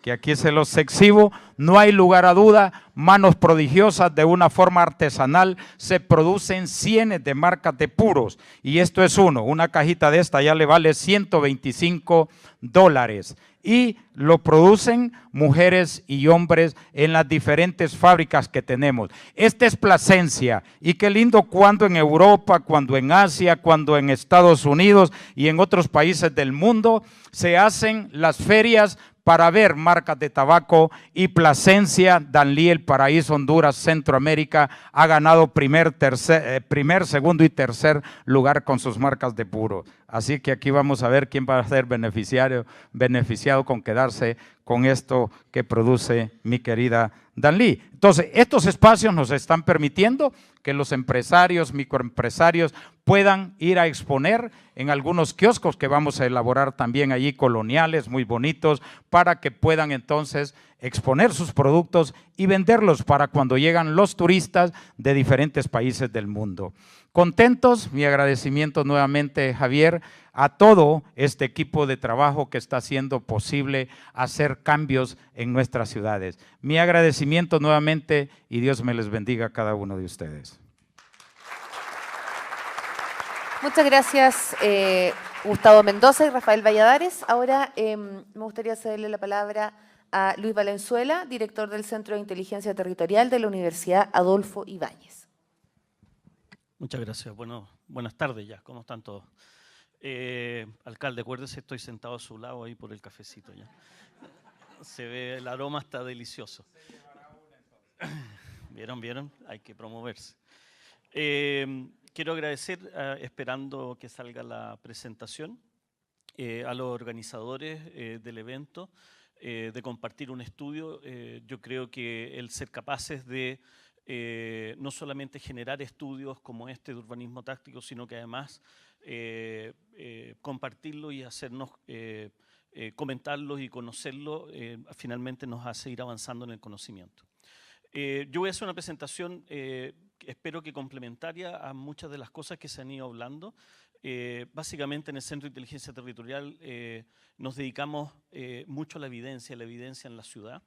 que aquí se los exhibo, no hay lugar a duda, manos prodigiosas de una forma artesanal, se producen cientos de marcas de puros y esto es una cajita de esta ya le vale $125 y lo producen mujeres y hombres en las diferentes fábricas que tenemos. Esta es Plasencia y qué lindo cuando en Europa, cuando en Asia, cuando en Estados Unidos y en otros países del mundo se hacen las ferias para ver marcas de tabaco y Plasencia, Danlí, El Paraíso, Honduras, Centroamérica ha ganado primer, segundo y tercer lugar con sus marcas de puro. Así que aquí vamos a ver quién va a ser beneficiado con quedarse con esto que produce mi querida Danlí. Entonces, estos espacios nos están permitiendo que los empresarios, microempresarios puedan ir a exponer en algunos kioscos que vamos a elaborar también allí, coloniales, muy bonitos, para que puedan entonces exponer sus productos y venderlos para cuando llegan los turistas de diferentes países del mundo. Contentos, mi agradecimiento nuevamente, Javier, a todo este equipo de trabajo que está haciendo posible hacer cambios en nuestras ciudades. Mi agradecimiento nuevamente y Dios me les bendiga a cada uno de ustedes. Muchas gracias, Gustavo Mendoza y Rafael Valladares. Ahora me gustaría cederle la palabra a Luis Valenzuela, director del Centro de Inteligencia Territorial de la Universidad Adolfo Ibáñez. Muchas gracias. Bueno, buenas tardes ya. ¿Cómo están todos? Alcalde, acuérdese, estoy sentado a su lado ahí por el cafecito ya. Se ve, el aroma está delicioso. ¿Vieron? Hay que promoverse. Quiero agradecer, esperando que salga la presentación, a los organizadores del evento, de compartir un estudio. Yo creo que el ser capaces de no solamente generar estudios como este de urbanismo táctico, sino que además compartirlo y hacernos comentarlos y conocerlo, finalmente nos hace ir avanzando en el conocimiento. Yo voy a hacer una presentación, espero que complementaria a muchas de las cosas que se han ido hablando. Básicamente en el Centro de Inteligencia Territorial nos dedicamos mucho a la evidencia en la ciudad.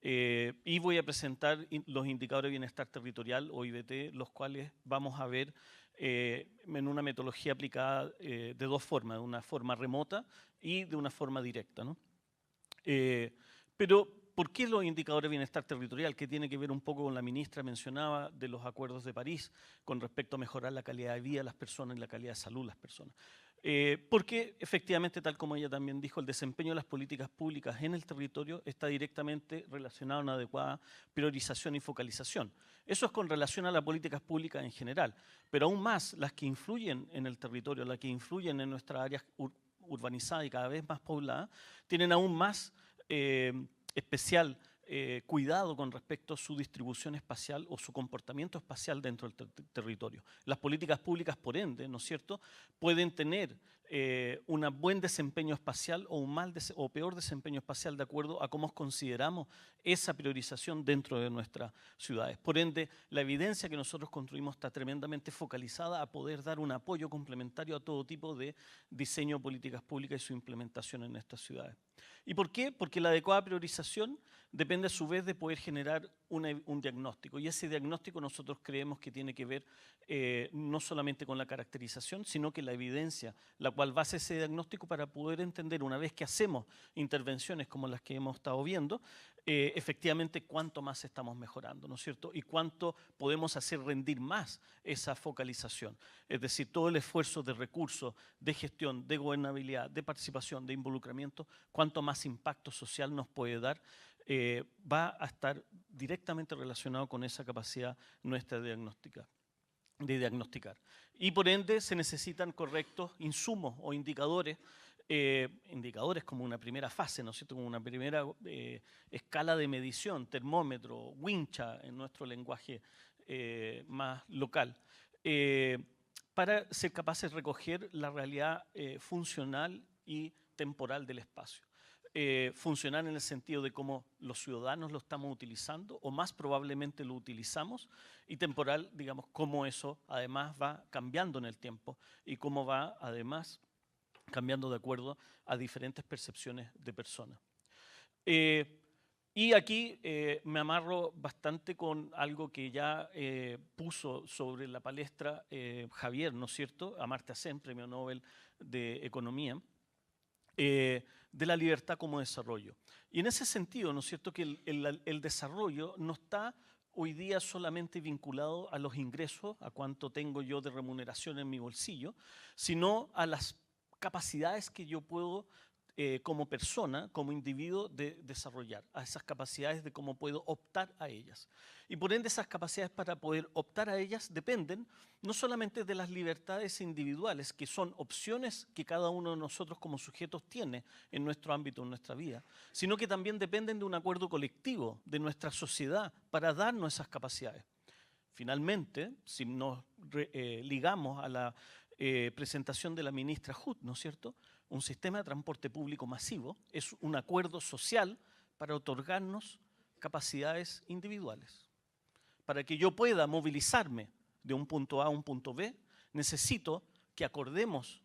Y voy a presentar los indicadores de bienestar territorial, o IBT, los cuales vamos a ver en una metodología aplicada de dos formas, de una forma remota y de una forma directa, ¿no? Pero, ¿por qué los indicadores de bienestar territorial? Que tiene que ver un poco con la ministra mencionaba de los acuerdos de París con respecto a mejorar la calidad de vida de las personas y la calidad de salud de las personas. Porque efectivamente, tal como ella también dijo, el desempeño de las políticas públicas en el territorio está directamente relacionado a una adecuada priorización y focalización. Eso es con relación a las políticas públicas en general, pero aún más las que influyen en el territorio, las que influyen en nuestras áreas urbanizadas y cada vez más pobladas, tienen aún más especial cuidado con respecto a su distribución espacial o su comportamiento espacial dentro del territorio. Las políticas públicas, por ende, ¿no es cierto?, pueden tener un buen desempeño espacial o un mal o peor desempeño espacial de acuerdo a cómo consideramos esa priorización dentro de nuestras ciudades. Por ende, la evidencia que nosotros construimos está tremendamente focalizada a poder dar un apoyo complementario a todo tipo de diseño de políticas públicas y su implementación en estas ciudades. ¿Y por qué? Porque la adecuada priorización depende a su vez de poder generar un diagnóstico. Y ese diagnóstico nosotros creemos que tiene que ver no solamente con la caracterización, sino que la evidencia, la cual basa ese diagnóstico para poder entender, una vez que hacemos intervenciones como las que hemos estado viendo, efectivamente cuánto más estamos mejorando, ¿no es cierto? Y cuánto podemos hacer rendir más esa focalización. Es decir, todo el esfuerzo de recursos, de gestión, de gobernabilidad, de participación, de involucramiento, cuánto más impacto social nos puede dar, va a estar directamente relacionado con esa capacidad nuestra de diagnosticar. Y por ende se necesitan correctos insumos o indicadores, indicadores como una primera fase, ¿no es cierto?, como una primera escala de medición, termómetro, wincha en nuestro lenguaje más local, para ser capaces de recoger la realidad funcional y temporal del espacio. Funcional en el sentido de cómo los ciudadanos lo estamos utilizando o más probablemente lo utilizamos, y temporal, digamos, cómo eso además va cambiando en el tiempo y cómo va además cambiando de acuerdo a diferentes percepciones de personas. Y aquí me amarro bastante con algo que ya puso sobre la palestra Javier, ¿no es cierto?, Amartya Sen, Premio Nobel de Economía, de la libertad como desarrollo. Y en ese sentido, ¿no es cierto?, que el desarrollo no está hoy día solamente vinculado a los ingresos, a cuánto tengo yo de remuneración en mi bolsillo, sino a las capacidades que yo puedo como persona, como individuo, de desarrollar, a esas capacidades de cómo puedo optar a ellas. Y por ende esas capacidades para poder optar a ellas dependen no solamente de las libertades individuales, que son opciones que cada uno de nosotros como sujetos tiene en nuestro ámbito, en nuestra vida, sino que también dependen de un acuerdo colectivo de nuestra sociedad para darnos esas capacidades. Finalmente, si nos ligamos a la presentación de la ministra Hood, ¿no es cierto?, un sistema de transporte público masivo es un acuerdo social para otorgarnos capacidades individuales. Para que yo pueda movilizarme de un punto A a un punto B, necesito que acordemos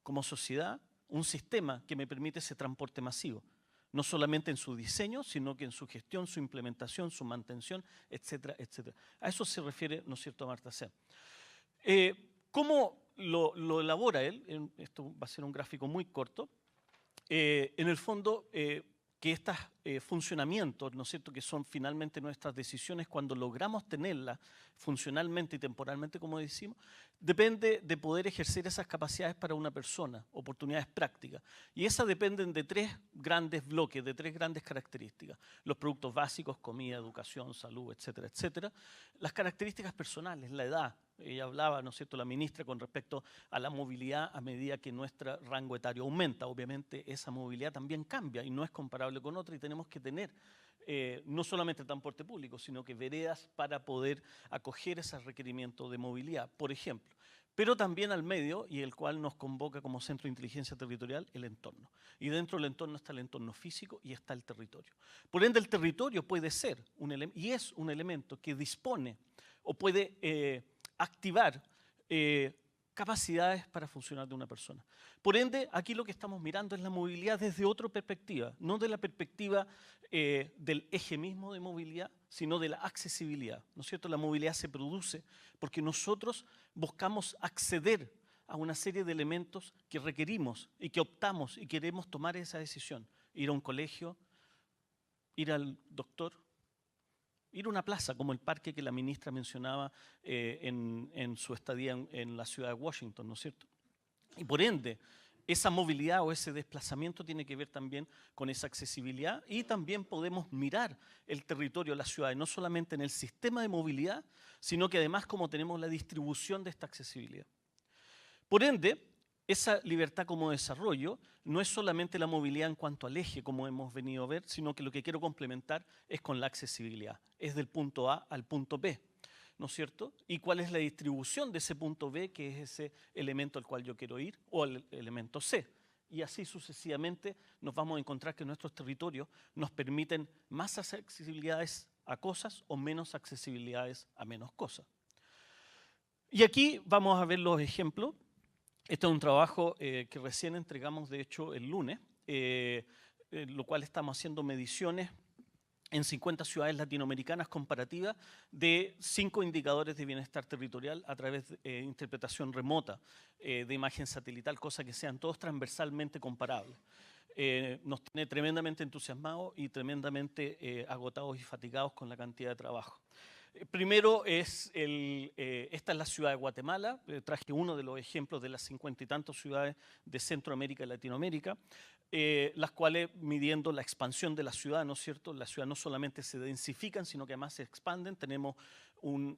como sociedad un sistema que me permite ese transporte masivo, no solamente en su diseño, sino que en su gestión, su implementación, su mantención, etcétera, etcétera. A eso se refiere, ¿no es cierto?, Amartya Sen. ¿Cómo lo elabora él? Esto va a ser un gráfico muy corto. En el fondo, que estos funcionamientos, ¿no es cierto?, que son finalmente nuestras decisiones, cuando logramos tenerlas funcionalmente y temporalmente, como decimos, depende de poder ejercer esas capacidades para una persona, oportunidades prácticas. Y esas dependen de tres grandes bloques, de tres grandes características. Los productos básicos, comida, educación, salud, etcétera, etcétera. Las características personales, la edad. Ella hablaba, ¿no es cierto?, la ministra, con respecto a la movilidad a medida que nuestro rango etario aumenta. Obviamente esa movilidad también cambia y no es comparable con otra, y tenemos que tener no solamente transporte público, sino que veredas para poder acoger esos requerimientos de movilidad, por ejemplo. Pero también al medio, y el cual nos convoca como Centro de Inteligencia Territorial, el entorno. Y dentro del entorno está el entorno físico y está el territorio. Por ende, el territorio puede ser y es un elemento que dispone o puede activar capacidades para funcionar de una persona. Por ende, aquí lo que estamos mirando es la movilidad desde otra perspectiva, no de la perspectiva del eje mismo de movilidad, sino de la accesibilidad, ¿no es cierto? La movilidad se produce porque nosotros buscamos acceder a una serie de elementos que requerimos y que optamos y queremos tomar esa decisión. Ir a un colegio, ir al doctor, ir a una plaza como el parque que la ministra mencionaba en su estadía en la ciudad de Washington, ¿no es cierto? Y por ende, esa movilidad o ese desplazamiento tiene que ver también con esa accesibilidad, y también podemos mirar el territorio de la ciudad, no solamente en el sistema de movilidad, sino que además cómo tenemos la distribución de esta accesibilidad. Por ende, esa libertad como desarrollo no es solamente la movilidad en cuanto al eje, como hemos venido a ver, sino que lo que quiero complementar es con la accesibilidad. Es del punto A al punto B, ¿no es cierto? ¿Y cuál es la distribución de ese punto B, que es ese elemento al cual yo quiero ir, o el elemento C? Y así sucesivamente nos vamos a encontrar que nuestros territorios nos permiten más accesibilidades a cosas o menos accesibilidades a menos cosas. Y aquí vamos a ver los ejemplos. Este es un trabajo que recién entregamos, de hecho, el lunes, lo cual estamos haciendo mediciones en 50 ciudades latinoamericanas comparativas de 5 indicadores de bienestar territorial a través de interpretación remota de imagen satelital, cosa que sean todos transversalmente comparables. Nos tiene tremendamente entusiasmados y tremendamente agotados y fatigados con la cantidad de trabajo. Primero, esta es la ciudad de Guatemala. Traje uno de los ejemplos de las 50 y tantas ciudades de Centroamérica y Latinoamérica, las cuales, midiendo la expansión de la ciudad, ¿no es cierto? La ciudad no solamente se densifican, sino que además se expanden. Tenemos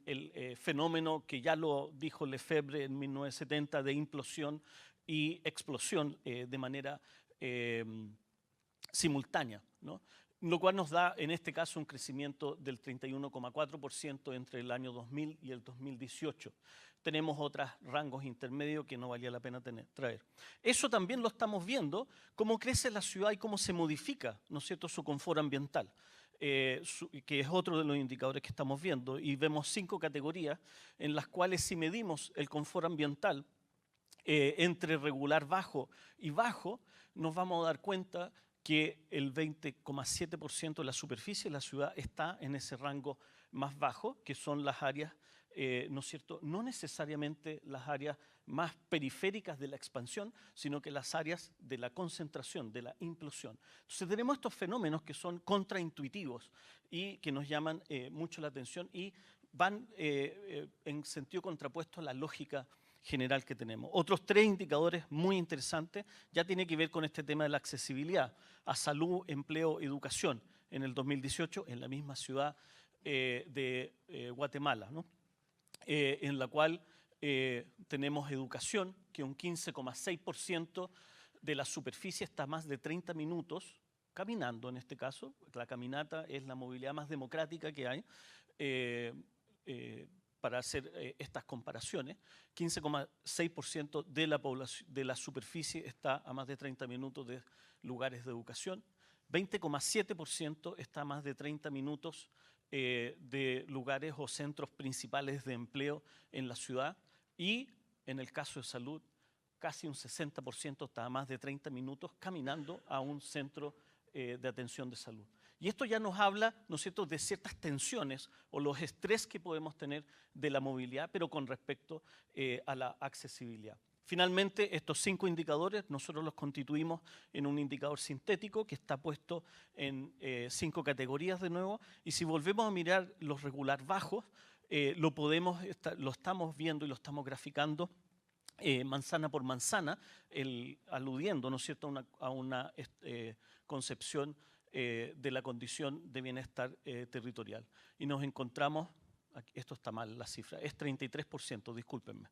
el fenómeno que ya lo dijo Lefebvre en 1970 de implosión y explosión de manera simultánea, ¿no? Lo cual nos da, en este caso, un crecimiento del 31,4% entre el año 2000 y el 2018. Tenemos otros rangos intermedios que no valía la pena traer. Eso también lo estamos viendo, cómo crece la ciudad y cómo se modifica, ¿no es cierto?, su confort ambiental, que es otro de los indicadores que estamos viendo. Y vemos 5 categorías en las cuales, si medimos el confort ambiental entre regular, bajo y bajo, nos vamos a dar cuenta que el 20,7% de la superficie de la ciudad está en ese rango más bajo, que son las áreas, ¿no es cierto?, no necesariamente las áreas más periféricas de la expansión, sino que las áreas de la concentración, de la implosión. Entonces tenemos estos fenómenos que son contraintuitivos y que nos llaman mucho la atención y van en sentido contrapuesto a la lógica general que tenemos. Otros 3 indicadores muy interesantes ya tienen que ver con este tema de la accesibilidad a salud, empleo, educación en el 2018 en la misma ciudad de Guatemala, ¿no? En la cual tenemos educación, que un 15,6% de la superficie está más de 30 minutos caminando, en este caso. La caminata es la movilidad más democrática que hay. Para hacer estas comparaciones, 15,6% de la población, de la superficie está a más de 30 minutos de lugares de educación, 20,7% está a más de 30 minutos de lugares o centros principales de empleo en la ciudad, y en el caso de salud, casi un 60% está a más de 30 minutos caminando a un centro de atención de salud. Y esto ya nos habla, ¿no es cierto?, de ciertas tensiones o los estrés que podemos tener de la movilidad, pero con respecto a la accesibilidad. Finalmente, estos 5 indicadores nosotros los constituimos en un indicador sintético que está puesto en 5 categorías de nuevo, y si volvemos a mirar los regular bajos, lo estamos viendo y lo estamos graficando manzana por manzana, aludiendo, ¿no es cierto?, a una concepción de la condición de bienestar territorial. Y nos encontramos, esto está mal la cifra, es 33%, discúlpenme.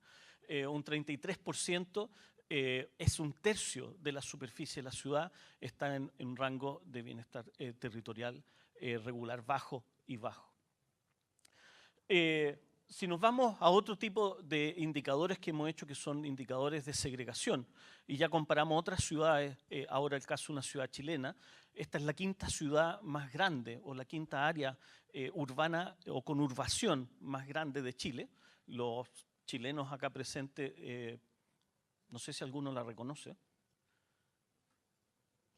Un 33% es un tercio de la superficie de la ciudad, está en un rango de bienestar territorial regular bajo y bajo. Si nos vamos a otro tipo de indicadores que hemos hecho, que son indicadores de segregación, y ya comparamos otras ciudades, ahora el caso de una ciudad chilena, esta es la 5ª ciudad más grande, o la 5ª área urbana o conurbación más grande de Chile. Los chilenos acá presentes, no sé si alguno la reconoce.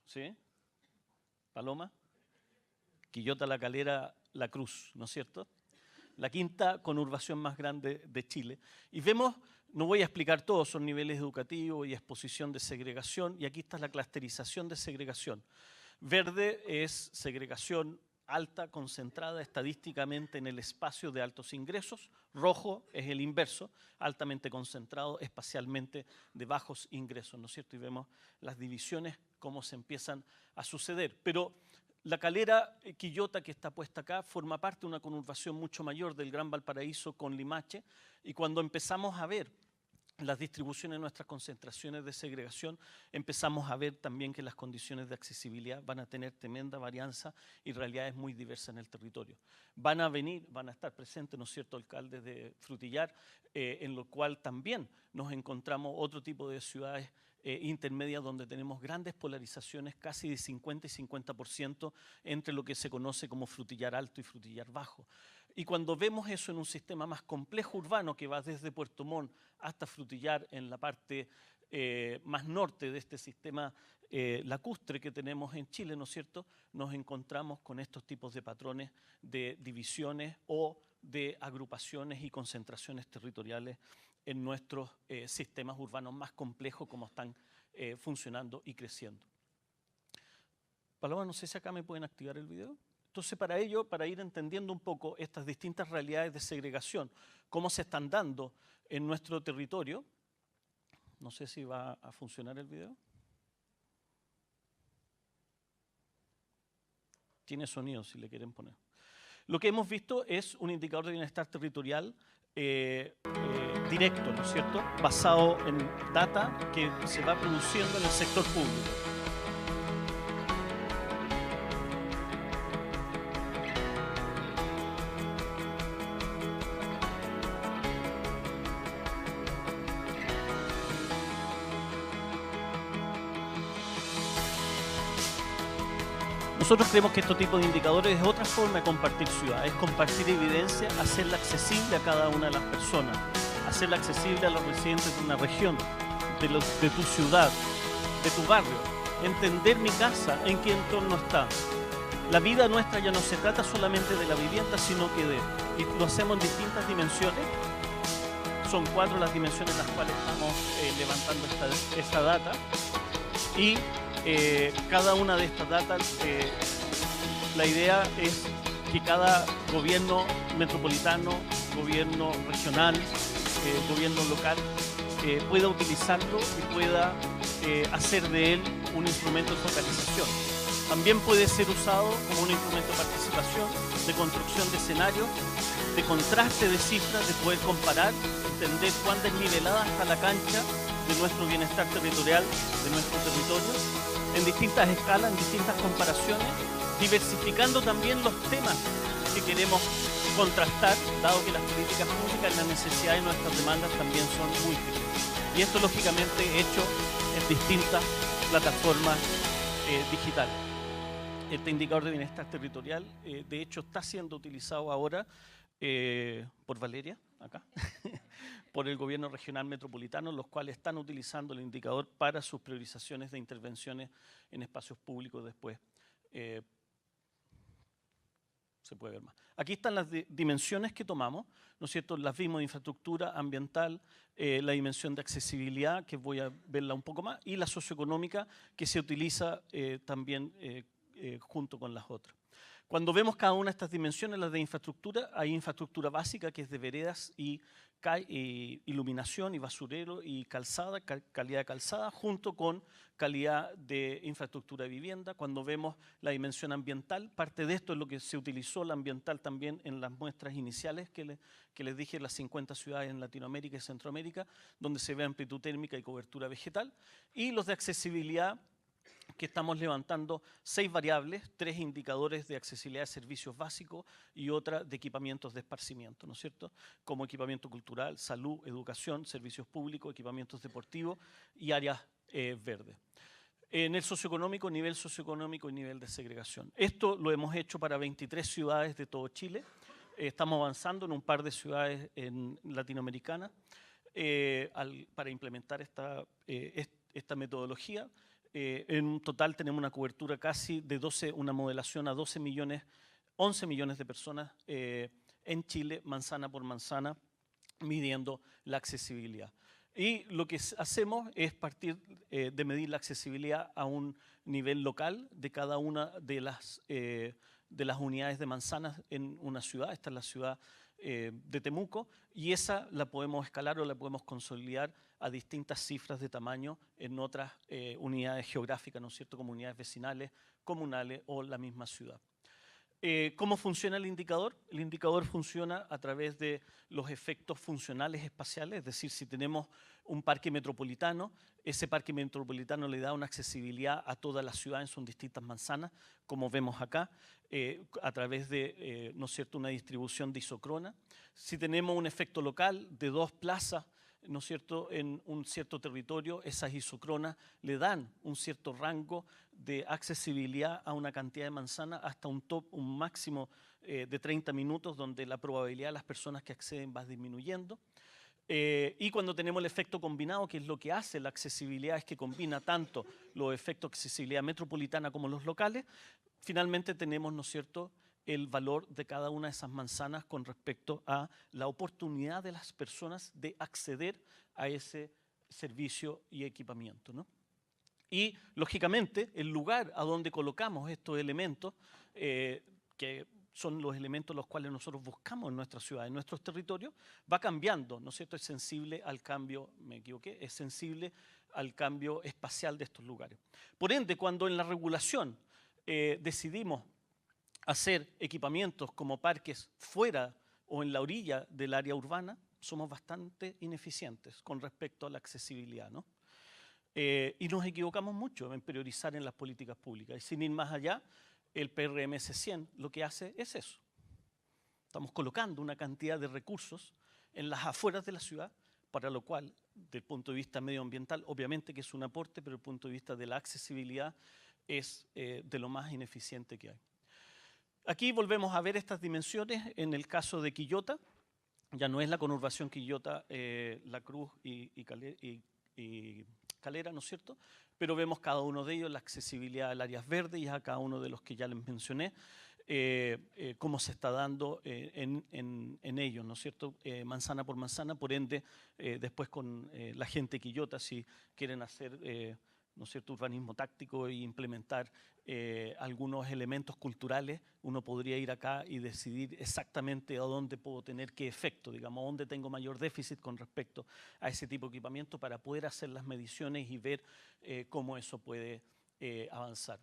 ¿Sí? ¿Paloma? Quillota, La Calera, La Cruz, ¿no es cierto? La 5ª conurbación más grande de Chile. Y vemos, no voy a explicar todo, son niveles educativos y exposición de segregación, y aquí está la clusterización de segregación. Verde es segregación alta, concentrada estadísticamente en el espacio de altos ingresos. Rojo es el inverso, altamente concentrado espacialmente de bajos ingresos, ¿no es cierto? Y vemos las divisiones, cómo se empiezan a suceder. Pero La Calera, Quillota, que está puesta acá, forma parte de una conurbación mucho mayor del Gran Valparaíso con Limache, y cuando empezamos a ver las distribuciones de nuestras concentraciones de segregación, empezamos a ver también que las condiciones de accesibilidad van a tener tremenda varianza y realidades muy diversas en el territorio. Van a estar presentes, ¿no es cierto?, alcaldes de Frutillar, en lo cual también nos encontramos otro tipo de ciudades intermedias donde tenemos grandes polarizaciones, casi de 50 y 50% entre lo que se conoce como Frutillar Alto y Frutillar Bajo. Y cuando vemos eso en un sistema más complejo urbano que va desde Puerto Montt hasta Frutillar en la parte más norte de este sistema lacustre que tenemos en Chile, ¿no es cierto?, nos encontramos con estos tipos de patrones de divisiones o de agrupaciones y concentraciones territoriales en nuestros sistemas urbanos más complejos, como están funcionando y creciendo. Paloma, no sé si acá me pueden activar el video. Entonces, para ello, para ir entendiendo un poco estas distintas realidades de segregación, cómo se están dando en nuestro territorio, no sé si va a funcionar el video. Tiene sonido, si le quieren poner. Lo que hemos visto es un indicador de bienestar territorial directo, ¿no es cierto?, basado en data que se va produciendo en el sector público. Nosotros creemos que este tipo de indicadores es otra forma de compartir ciudad, es compartir evidencia, hacerla accesible a cada una de las personas, hacerla accesible a los residentes de una región, de tu ciudad, de tu barrio, entender mi casa, en qué entorno está. La vida nuestra ya no se trata solamente de la vivienda, sino que y lo hacemos en distintas dimensiones. Son 4 las dimensiones en las cuales estamos levantando esta data, y cada una de estas datas, la idea es que cada gobierno metropolitano, gobierno regional, gobierno local pueda utilizarlo y pueda hacer de él un instrumento de focalización. También puede ser usado como un instrumento de participación, de construcción de escenarios, de contraste de cifras, de poder comparar, entender cuán desnivelada está la cancha de nuestro bienestar territorial, de nuestro territorio, en distintas escalas, en distintas comparaciones, diversificando también los temas que queremos contrastar, dado que las políticas públicas, las necesidades y nuestras demandas también son múltiples. Y esto, lógicamente, hecho en distintas plataformas digitales. Este indicador de bienestar territorial, de hecho, está siendo utilizado ahora por Valeria, acá, por el gobierno regional metropolitano, los cuales están utilizando el indicador para sus priorizaciones de intervenciones en espacios públicos después. se puede ver más. Aquí están las dimensiones que tomamos, ¿no es cierto? Las vimos de infraestructura ambiental, la dimensión de accesibilidad, que voy a verla un poco más, y la socioeconómica, que se utiliza también junto con las otras. Cuando vemos cada una de estas dimensiones, las de infraestructura, hay infraestructura básica que es de veredas y iluminación y basurero y calzada, calidad de calzada, junto con calidad de infraestructura de vivienda. Cuando vemos la dimensión ambiental, parte de esto es lo que se utilizó, la ambiental también en las muestras iniciales que les dije, las 50 ciudades en Latinoamérica y Centroamérica, donde se ve amplitud térmica y cobertura vegetal. Y los de accesibilidad, que estamos levantando 6 variables, 3 indicadores de accesibilidad de servicios básicos y otra de equipamientos de esparcimiento, ¿no es cierto? Como equipamiento cultural, salud, educación, servicios públicos, equipamientos deportivos y áreas verdes. En el socioeconómico y nivel de segregación. Esto lo hemos hecho para 23 ciudades de todo Chile. Estamos avanzando en un par de ciudades latinoamericanas para implementar esta metodología. En un total tenemos una cobertura casi de una modelación a 11 millones de personas en Chile, manzana por manzana, midiendo la accesibilidad. Y lo que hacemos es partir de medir la accesibilidad a un nivel local de cada una de las unidades de manzanas en una ciudad. Esta es la ciudad de Temuco, y esa la podemos escalar o la podemos consolidar a distintas cifras de tamaño en otras unidades geográficas, ¿no es cierto?, como unidades vecinales, comunales o la misma ciudad. ¿Cómo funciona el indicador? El indicador funciona a través de los efectos funcionales espaciales, es decir, si tenemos un parque metropolitano, ese parque metropolitano le da una accesibilidad a toda la ciudad en sus distintas manzanas, como vemos acá, a través de, ¿no es cierto?, una distribución de isocrona. Si tenemos un efecto local de 2 plazas, ¿no es cierto?, en un cierto territorio, esas isocronas le dan un cierto rango de accesibilidad a una cantidad de manzanas hasta un máximo de 30 minutos, donde la probabilidad de las personas que acceden va disminuyendo. Y cuando tenemos el efecto combinado, que es lo que hace la accesibilidad, es que combina tanto los efectos de accesibilidad metropolitana como los locales, finalmente tenemos, ¿no es cierto?, el valor de cada una de esas manzanas con respecto a la oportunidad de las personas de acceder a ese servicio y equipamiento, ¿no? Y, lógicamente, el lugar a donde colocamos estos elementos, que son los elementos los cuales nosotros buscamos en nuestra ciudad, en nuestros territorios, va cambiando, ¿no es cierto? Es sensible al cambio, me equivoqué, es sensible al cambio espacial de estos lugares. Por ende, cuando en la regulación decidimos hacer equipamientos como parques fuera o en la orilla del área urbana, somos bastante ineficientes con respecto a la accesibilidad, ¿no? Y nos equivocamos mucho en priorizar en las políticas públicas. Y sin ir más allá, el PRMS 100 lo que hace es eso. Estamos colocando una cantidad de recursos en las afueras de la ciudad, para lo cual, desde el punto de vista medioambiental, obviamente que es un aporte, pero desde el punto de vista de la accesibilidad es de lo más ineficiente que hay. Aquí volvemos a ver estas dimensiones en el caso de Quillota. Ya no es la conurbación Quillota, La Cruz y Calera, ¿no es cierto? Pero vemos cada uno de ellos, la accesibilidad al áreas verdes y a cada uno de los que ya les mencioné, cómo se está dando en ellos, ¿no es cierto? Manzana por manzana, por ende, después con la gente de Quillota, si quieren hacer ¿no es cierto?, urbanismo táctico e implementar algunos elementos culturales, uno podría ir acá y decidir exactamente a dónde puedo tener qué efecto, digamos, a dónde tengo mayor déficit con respecto a ese tipo de equipamiento para poder hacer las mediciones y ver cómo eso puede avanzar.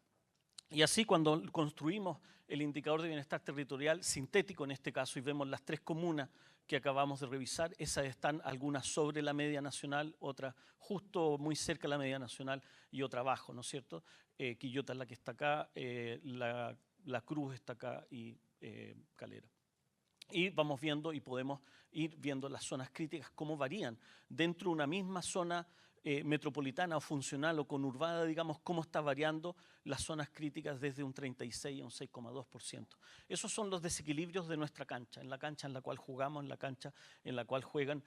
Y así, cuando construimos el indicador de bienestar territorial sintético en este caso y vemos las 3 comunas que acabamos de revisar, esas están algunas sobre la media nacional, otras justo muy cerca de la media nacional y otra abajo, ¿no es cierto? Quillota es la que está acá, la Cruz está acá y Calera. Y vamos viendo y podemos ir viendo las zonas críticas, cómo varían dentro de una misma zona metropolitana o funcional o conurbada, digamos, cómo está variando las zonas críticas desde un 36 a un 6,2%. Esos son los desequilibrios de nuestra cancha, en la cancha en la cual jugamos, en la cancha en la cual juegan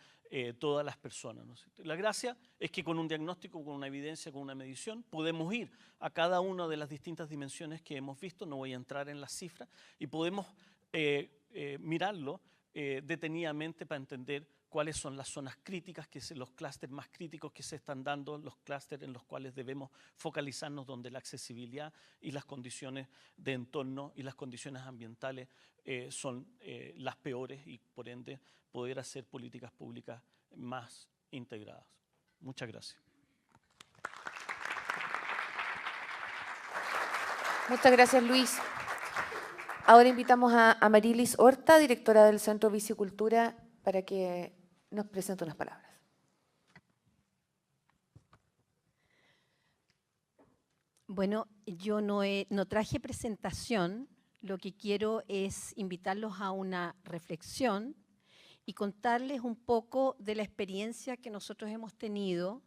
todas las personas, ¿no es cierto? La gracia es que con un diagnóstico, con una evidencia, con una medición, podemos ir a cada una de las distintas dimensiones que hemos visto, no voy a entrar en las cifras, y podemos mirarlo detenidamente para entender cuáles son las zonas críticas, los clústeres más críticos que se están dando, los clústeres en los cuales debemos focalizarnos, donde la accesibilidad y las condiciones de entorno y las condiciones ambientales son las peores y por ende poder hacer políticas públicas más integradas. Muchas gracias. Muchas gracias, Luis. Ahora invitamos a Marilis Horta, directora del Centro Bicicultura, para que nos presente unas palabras. Bueno, yo no traje presentación, lo que quiero es invitarlos a una reflexión y contarles un poco de la experiencia que nosotros hemos tenido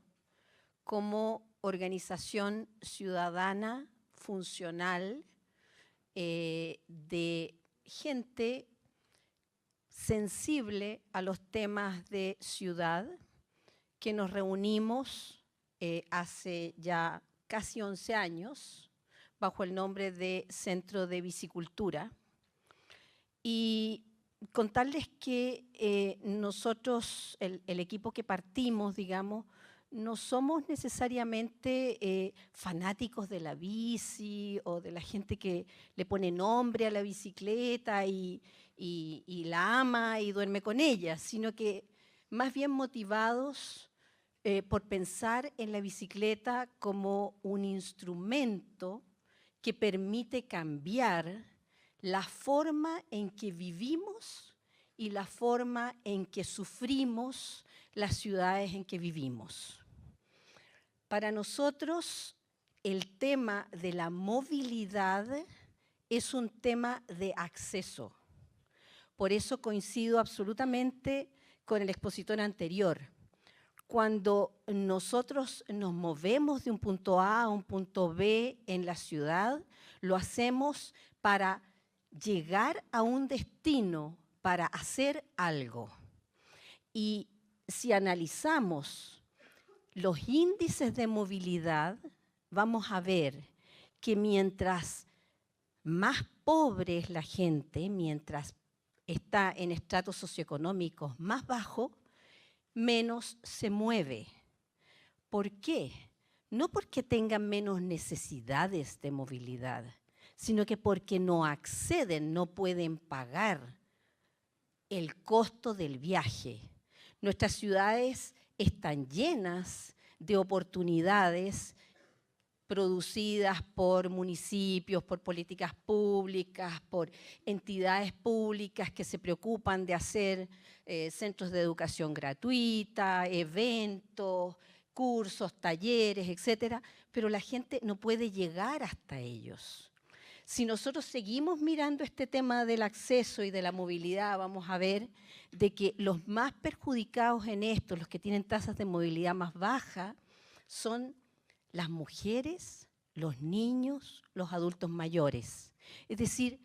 como organización ciudadana, funcional, de gente sensible a los temas de ciudad, que nos reunimos hace ya casi 11 años bajo el nombre de Centro de Bicicultura, y contarles que nosotros, el equipo que partimos, digamos, no somos necesariamente fanáticos de la bici o de la gente que le pone nombre a la bicicleta y la ama y duerme con ella, sino que más bien motivados por pensar en la bicicleta como un instrumento que permite cambiar la forma en que vivimos y la forma en que sufrimos las ciudades en que vivimos. Para nosotros, el tema de la movilidad es un tema de acceso. Por eso coincido absolutamente con el expositor anterior. Cuando nosotros nos movemos de un punto A a un punto B en la ciudad, lo hacemos para llegar a un destino, para hacer algo. Y si analizamos los índices de movilidad, vamos a ver que mientras más pobre es la gente, mientras está en estratos socioeconómicos más bajos, menos se mueve. ¿Por qué? No porque tengan menos necesidades de movilidad, sino que porque no acceden, no pueden pagar el costo del viaje. Nuestras ciudades están llenas de oportunidades producidas por municipios, por políticas públicas, por entidades públicas que se preocupan de hacer centros de educación gratuita, eventos, cursos, talleres, etcétera, pero la gente no puede llegar hasta ellos. Si nosotros seguimos mirando este tema del acceso y de la movilidad, vamos a ver de que los más perjudicados en esto, los que tienen tasas de movilidad más bajas, son las mujeres, los niños, los adultos mayores. Es decir,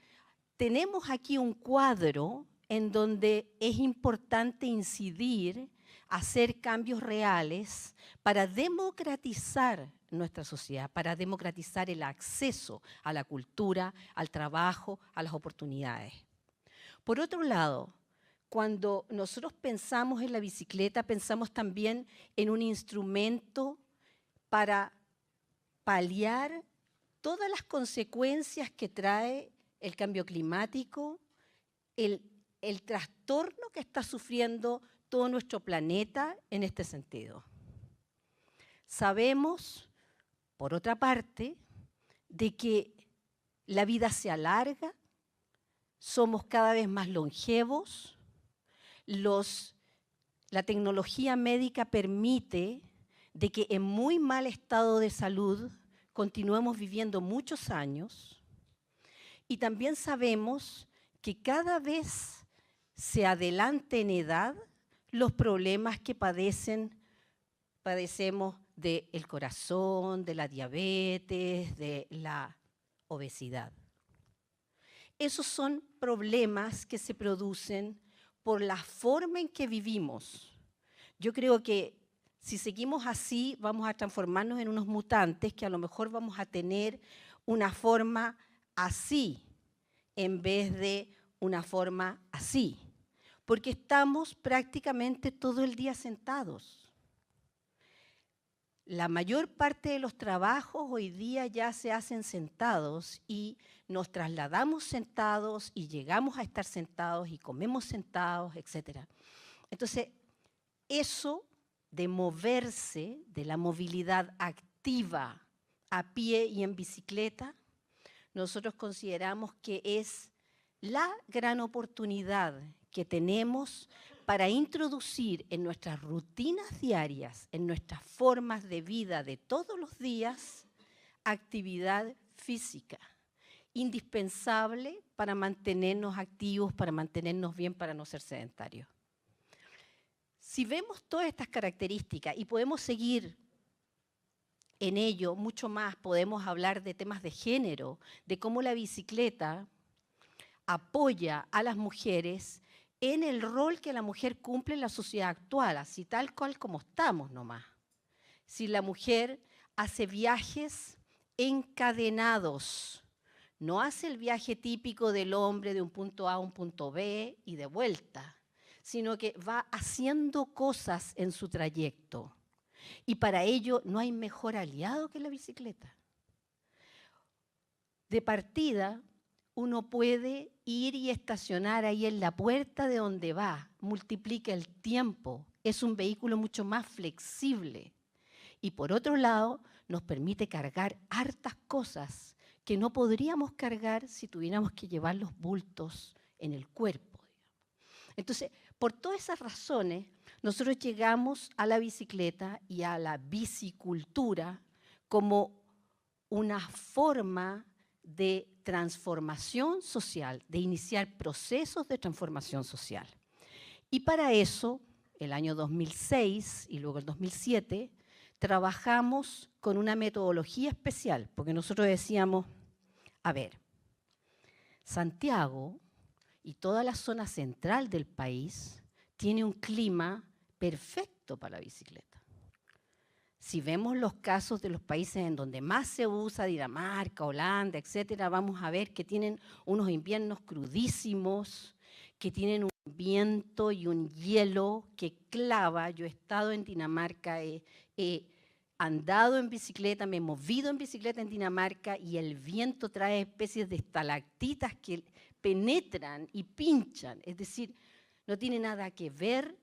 tenemos aquí un cuadro en donde es importante incidir, hacer cambios reales para democratizar nuestra sociedad, para democratizar el acceso a la cultura, al trabajo, a las oportunidades. Por otro lado, cuando nosotros pensamos en la bicicleta, pensamos también en un instrumento para paliar todas las consecuencias que trae el cambio climático, el trastorno que está sufriendo todo nuestro planeta en este sentido. Sabemos, por otra parte, de que la vida se alarga, somos cada vez más longevos, la tecnología médica permite de que en muy mal estado de salud continuemos viviendo muchos años, y también sabemos que cada vez se adelanta en edad los problemas que padecemos del corazón, de la diabetes, de la obesidad. Esos son problemas que se producen por la forma en que vivimos. Yo creo que si seguimos así, vamos a transformarnos en unos mutantes que a lo mejor vamos a tener una forma así, en vez de una forma así, porque estamos prácticamente todo el día sentados. La mayor parte de los trabajos hoy día ya se hacen sentados y nos trasladamos sentados y llegamos a estar sentados y comemos sentados, etc. Entonces, eso de moverse, de la movilidad activa a pie y en bicicleta, nosotros consideramos que es la gran oportunidad que tenemos para introducir en nuestras rutinas diarias, en nuestras formas de vida de todos los días, actividad física, indispensable para mantenernos activos, para mantenernos bien, para no ser sedentarios. Si vemos todas estas características y podemos seguir en ello mucho más, podemos hablar de temas de género, de cómo la bicicleta apoya a las mujeres en el rol que la mujer cumple en la sociedad actual, así tal cual como estamos nomás. Si la mujer hace viajes encadenados, no hace el viaje típico del hombre de un punto A a un punto B y de vuelta, sino que va haciendo cosas en su trayecto. Y para ello no hay mejor aliado que la bicicleta. De partida, uno puede ir y estacionar ahí en la puerta de donde va, multiplica el tiempo, es un vehículo mucho más flexible. Y por otro lado, nos permite cargar hartas cosas que no podríamos cargar si tuviéramos que llevar los bultos en el cuerpo. Entonces, por todas esas razones, nosotros llegamos a la bicicleta y a la bicicultura como una forma de transformación social, de iniciar procesos de transformación social. Y para eso, el año 2006 y luego el 2007, trabajamos con una metodología especial, porque nosotros decíamos, a ver, Santiago y toda la zona central del país tiene un clima perfecto para la bicicleta. Si vemos los casos de los países en donde más se usa, Dinamarca, Holanda, etcétera, vamos a ver que tienen unos inviernos crudísimos, que tienen un viento y un hielo que clava. Yo he estado en Dinamarca, he andado en bicicleta, me he movido en bicicleta en Dinamarca y el viento trae especies de estalactitas que penetran y pinchan. Es decir, no tiene nada que ver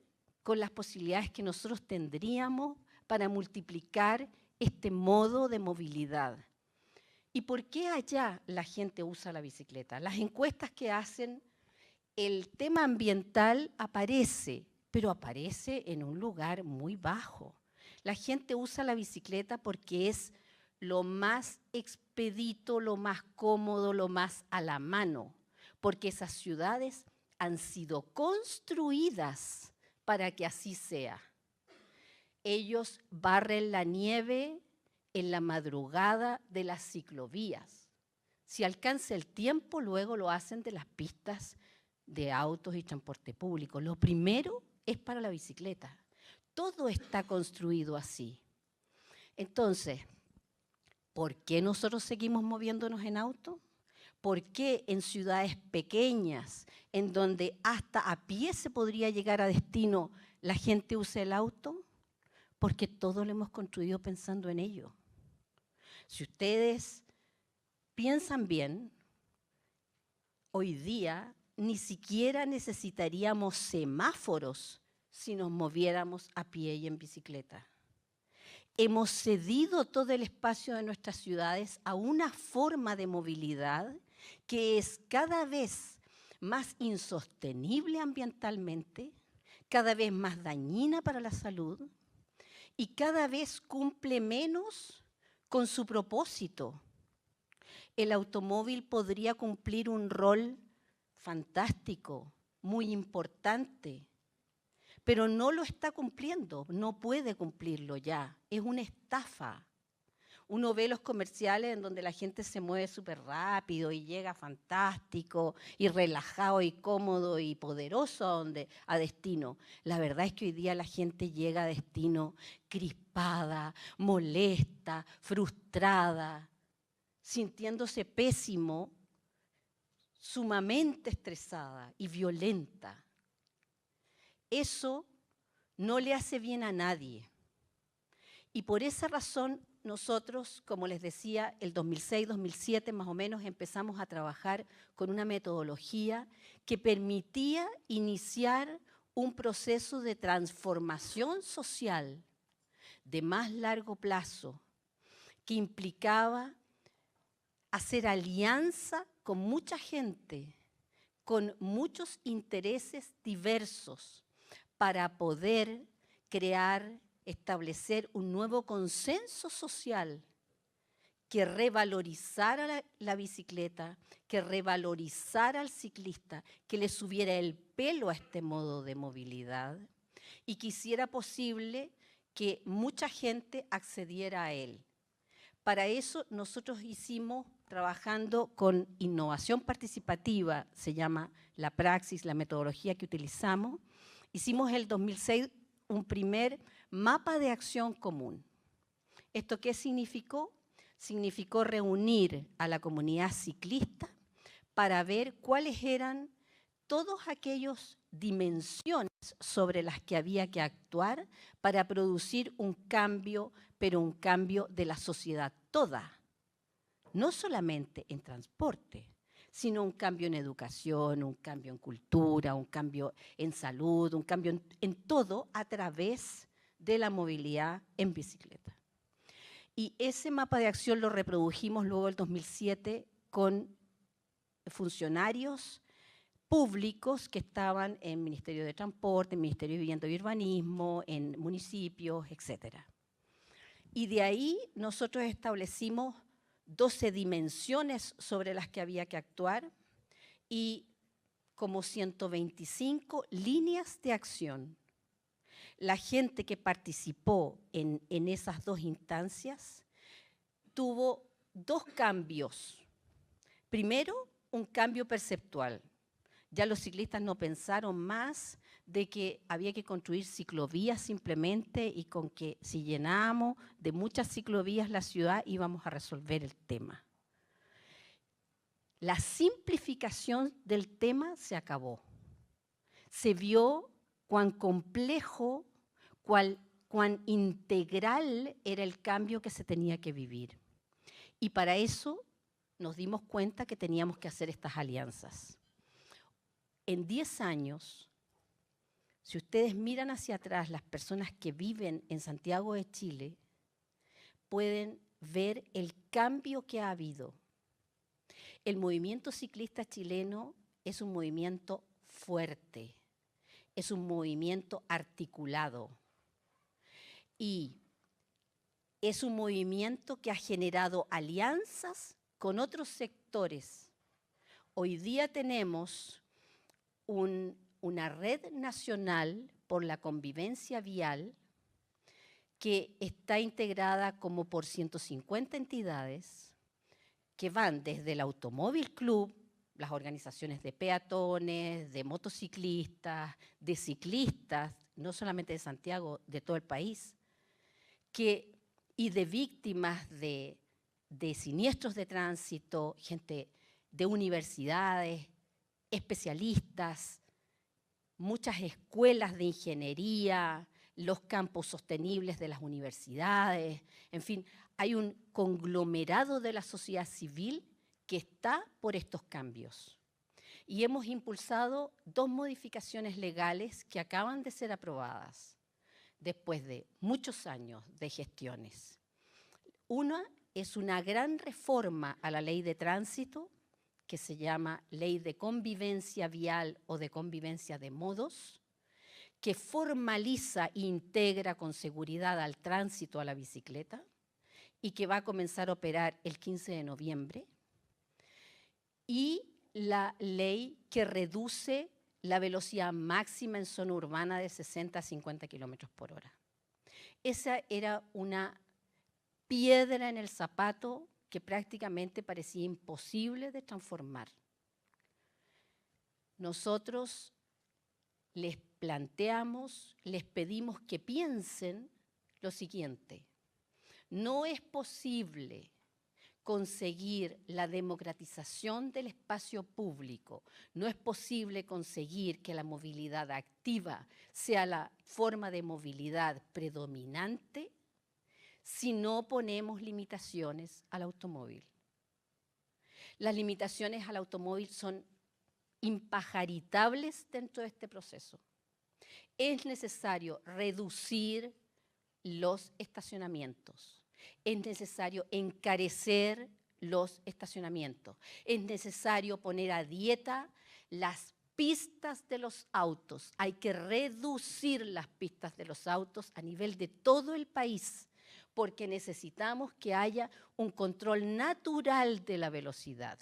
con las posibilidades que nosotros tendríamos para multiplicar este modo de movilidad. ¿Y por qué allá la gente usa la bicicleta? Las encuestas que hacen, el tema ambiental aparece, pero aparece en un lugar muy bajo. La gente usa la bicicleta porque es lo más expedito, lo más cómodo, lo más a la mano, porque esas ciudades han sido construidas para que así sea. Ellos barren la nieve en la madrugada de las ciclovías. Si alcanza el tiempo, luego lo hacen de las pistas de autos y transporte público. Lo primero es para la bicicleta. Todo está construido así. Entonces, ¿por qué nosotros seguimos moviéndonos en auto? ¿Por qué en ciudades pequeñas, en donde hasta a pie se podría llegar a destino, la gente usa el auto? Porque todo lo hemos construido pensando en ello. Si ustedes piensan bien, hoy día ni siquiera necesitaríamos semáforos si nos moviéramos a pie y en bicicleta. Hemos cedido todo el espacio de nuestras ciudades a una forma de movilidad que es cada vez más insostenible ambientalmente, cada vez más dañina para la salud y cada vez cumple menos con su propósito. El automóvil podría cumplir un rol fantástico, muy importante, pero no lo está cumpliendo, no puede cumplirlo ya, es una estafa. Uno ve los comerciales en donde la gente se mueve súper rápido y llega fantástico y relajado y cómodo y poderoso a destino. La verdad es que hoy día la gente llega a destino crispada, molesta, frustrada, sintiéndose pésimo, sumamente estresada y violenta. Eso no le hace bien a nadie. Y por esa razón nosotros, como les decía, el 2006-2007 más o menos empezamos a trabajar con una metodología que permitía iniciar un proceso de transformación social de más largo plazo, que implicaba hacer alianza con mucha gente, con muchos intereses diversos, para poder crear, establecer un nuevo consenso social que revalorizara la bicicleta, que revalorizara al ciclista, que le subiera el pelo a este modo de movilidad y que hiciera posible que mucha gente accediera a él. Para eso nosotros hicimos, trabajando con innovación participativa, se llama la praxis, la metodología que utilizamos, hicimos el 2006 un primer mapa de acción común. ¿Esto qué significó? Significó reunir a la comunidad ciclista para ver cuáles eran todas aquellas dimensiones sobre las que había que actuar para producir un cambio, pero un cambio de la sociedad toda. No solamente en transporte, sino un cambio en educación, un cambio en cultura, un cambio en salud, un cambio en todo a través de la movilidad en bicicleta. Y ese mapa de acción lo reprodujimos luego el 2007 con funcionarios públicos que estaban en Ministerio de Transporte, en Ministerio de Vivienda y Urbanismo, en municipios, etc. Y de ahí nosotros establecimos 12 dimensiones sobre las que había que actuar y como 125 líneas de acción. La gente que participó en esas dos instancias tuvo dos cambios. Primero, un cambio perceptual. Ya los ciclistas no pensaron más de que había que construir ciclovías simplemente y con que si llenábamos de muchas ciclovías la ciudad íbamos a resolver el tema. La simplificación del tema se acabó. Se vio cuán complejo, cuán integral era el cambio que se tenía que vivir. Y para eso nos dimos cuenta que teníamos que hacer estas alianzas. En 10 años, si ustedes miran hacia atrás, las personas que viven en Santiago de Chile pueden ver el cambio que ha habido. El movimiento ciclista chileno es un movimiento fuerte, es un movimiento articulado y es un movimiento que ha generado alianzas con otros sectores. Hoy día tenemos una red nacional por la convivencia vial que está integrada como por 150 entidades que van desde el Automóvil Club, las organizaciones de peatones, de motociclistas, de ciclistas, no solamente de Santiago, de todo el país, y de víctimas de siniestros de tránsito, gente de universidades, especialistas, muchas escuelas de ingeniería, los campos sostenibles de las universidades, en fin, hay un conglomerado de la sociedad civil que está por estos cambios. Y hemos impulsado 2 modificaciones legales que acaban de ser aprobadas después de muchos años de gestiones. Una es una gran reforma a la ley de tránsito que se llama Ley de Convivencia Vial o de Convivencia de Modos, que formaliza e integra con seguridad al tránsito a la bicicleta y que va a comenzar a operar el 15 de noviembre, y la ley que reduce la velocidad máxima en zona urbana de 60 a 50 kilómetros por hora. Esa era una piedra en el zapato que prácticamente parecía imposible de transformar. Nosotros les planteamos, les pedimos que piensen lo siguiente: no es posible conseguir la democratización del espacio público, no es posible conseguir que la movilidad activa sea la forma de movilidad predominante si no ponemos limitaciones al automóvil. Las limitaciones al automóvil son impajaritables dentro de este proceso. Es necesario reducir los estacionamientos. Es necesario encarecer los estacionamientos. Es necesario poner a dieta las pistas de los autos. Hay que reducir las pistas de los autos a nivel de todo el país, porque necesitamos que haya un control natural de la velocidad.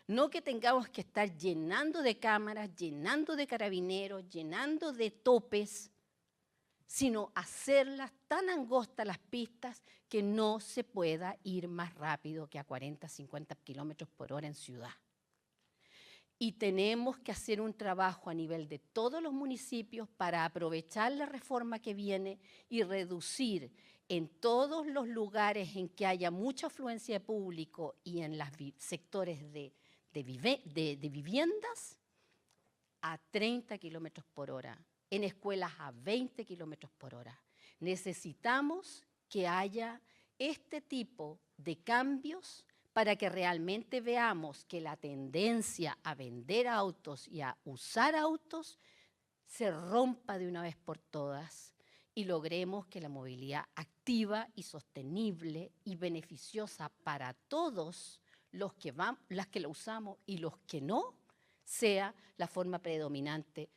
No que tengamos que estar llenando de cámaras, llenando de carabineros, llenando de topes, sino hacerlas tan angostas las pistas que no se pueda ir más rápido que a 40, 50 kilómetros por hora en ciudad. Y tenemos que hacer un trabajo a nivel de todos los municipios para aprovechar la reforma que viene y reducir en todos los lugares en que haya mucha afluencia de público y en los sectores de viviendas a 30 kilómetros por hora, en escuelas a 20 kilómetros por hora. Necesitamos que haya este tipo de cambios para que realmente veamos que la tendencia a vender autos y a usar autos se rompa de una vez por todas y logremos que la movilidad activa y sostenible y beneficiosa para todos las que lo usamos y los que no, sea la forma predominante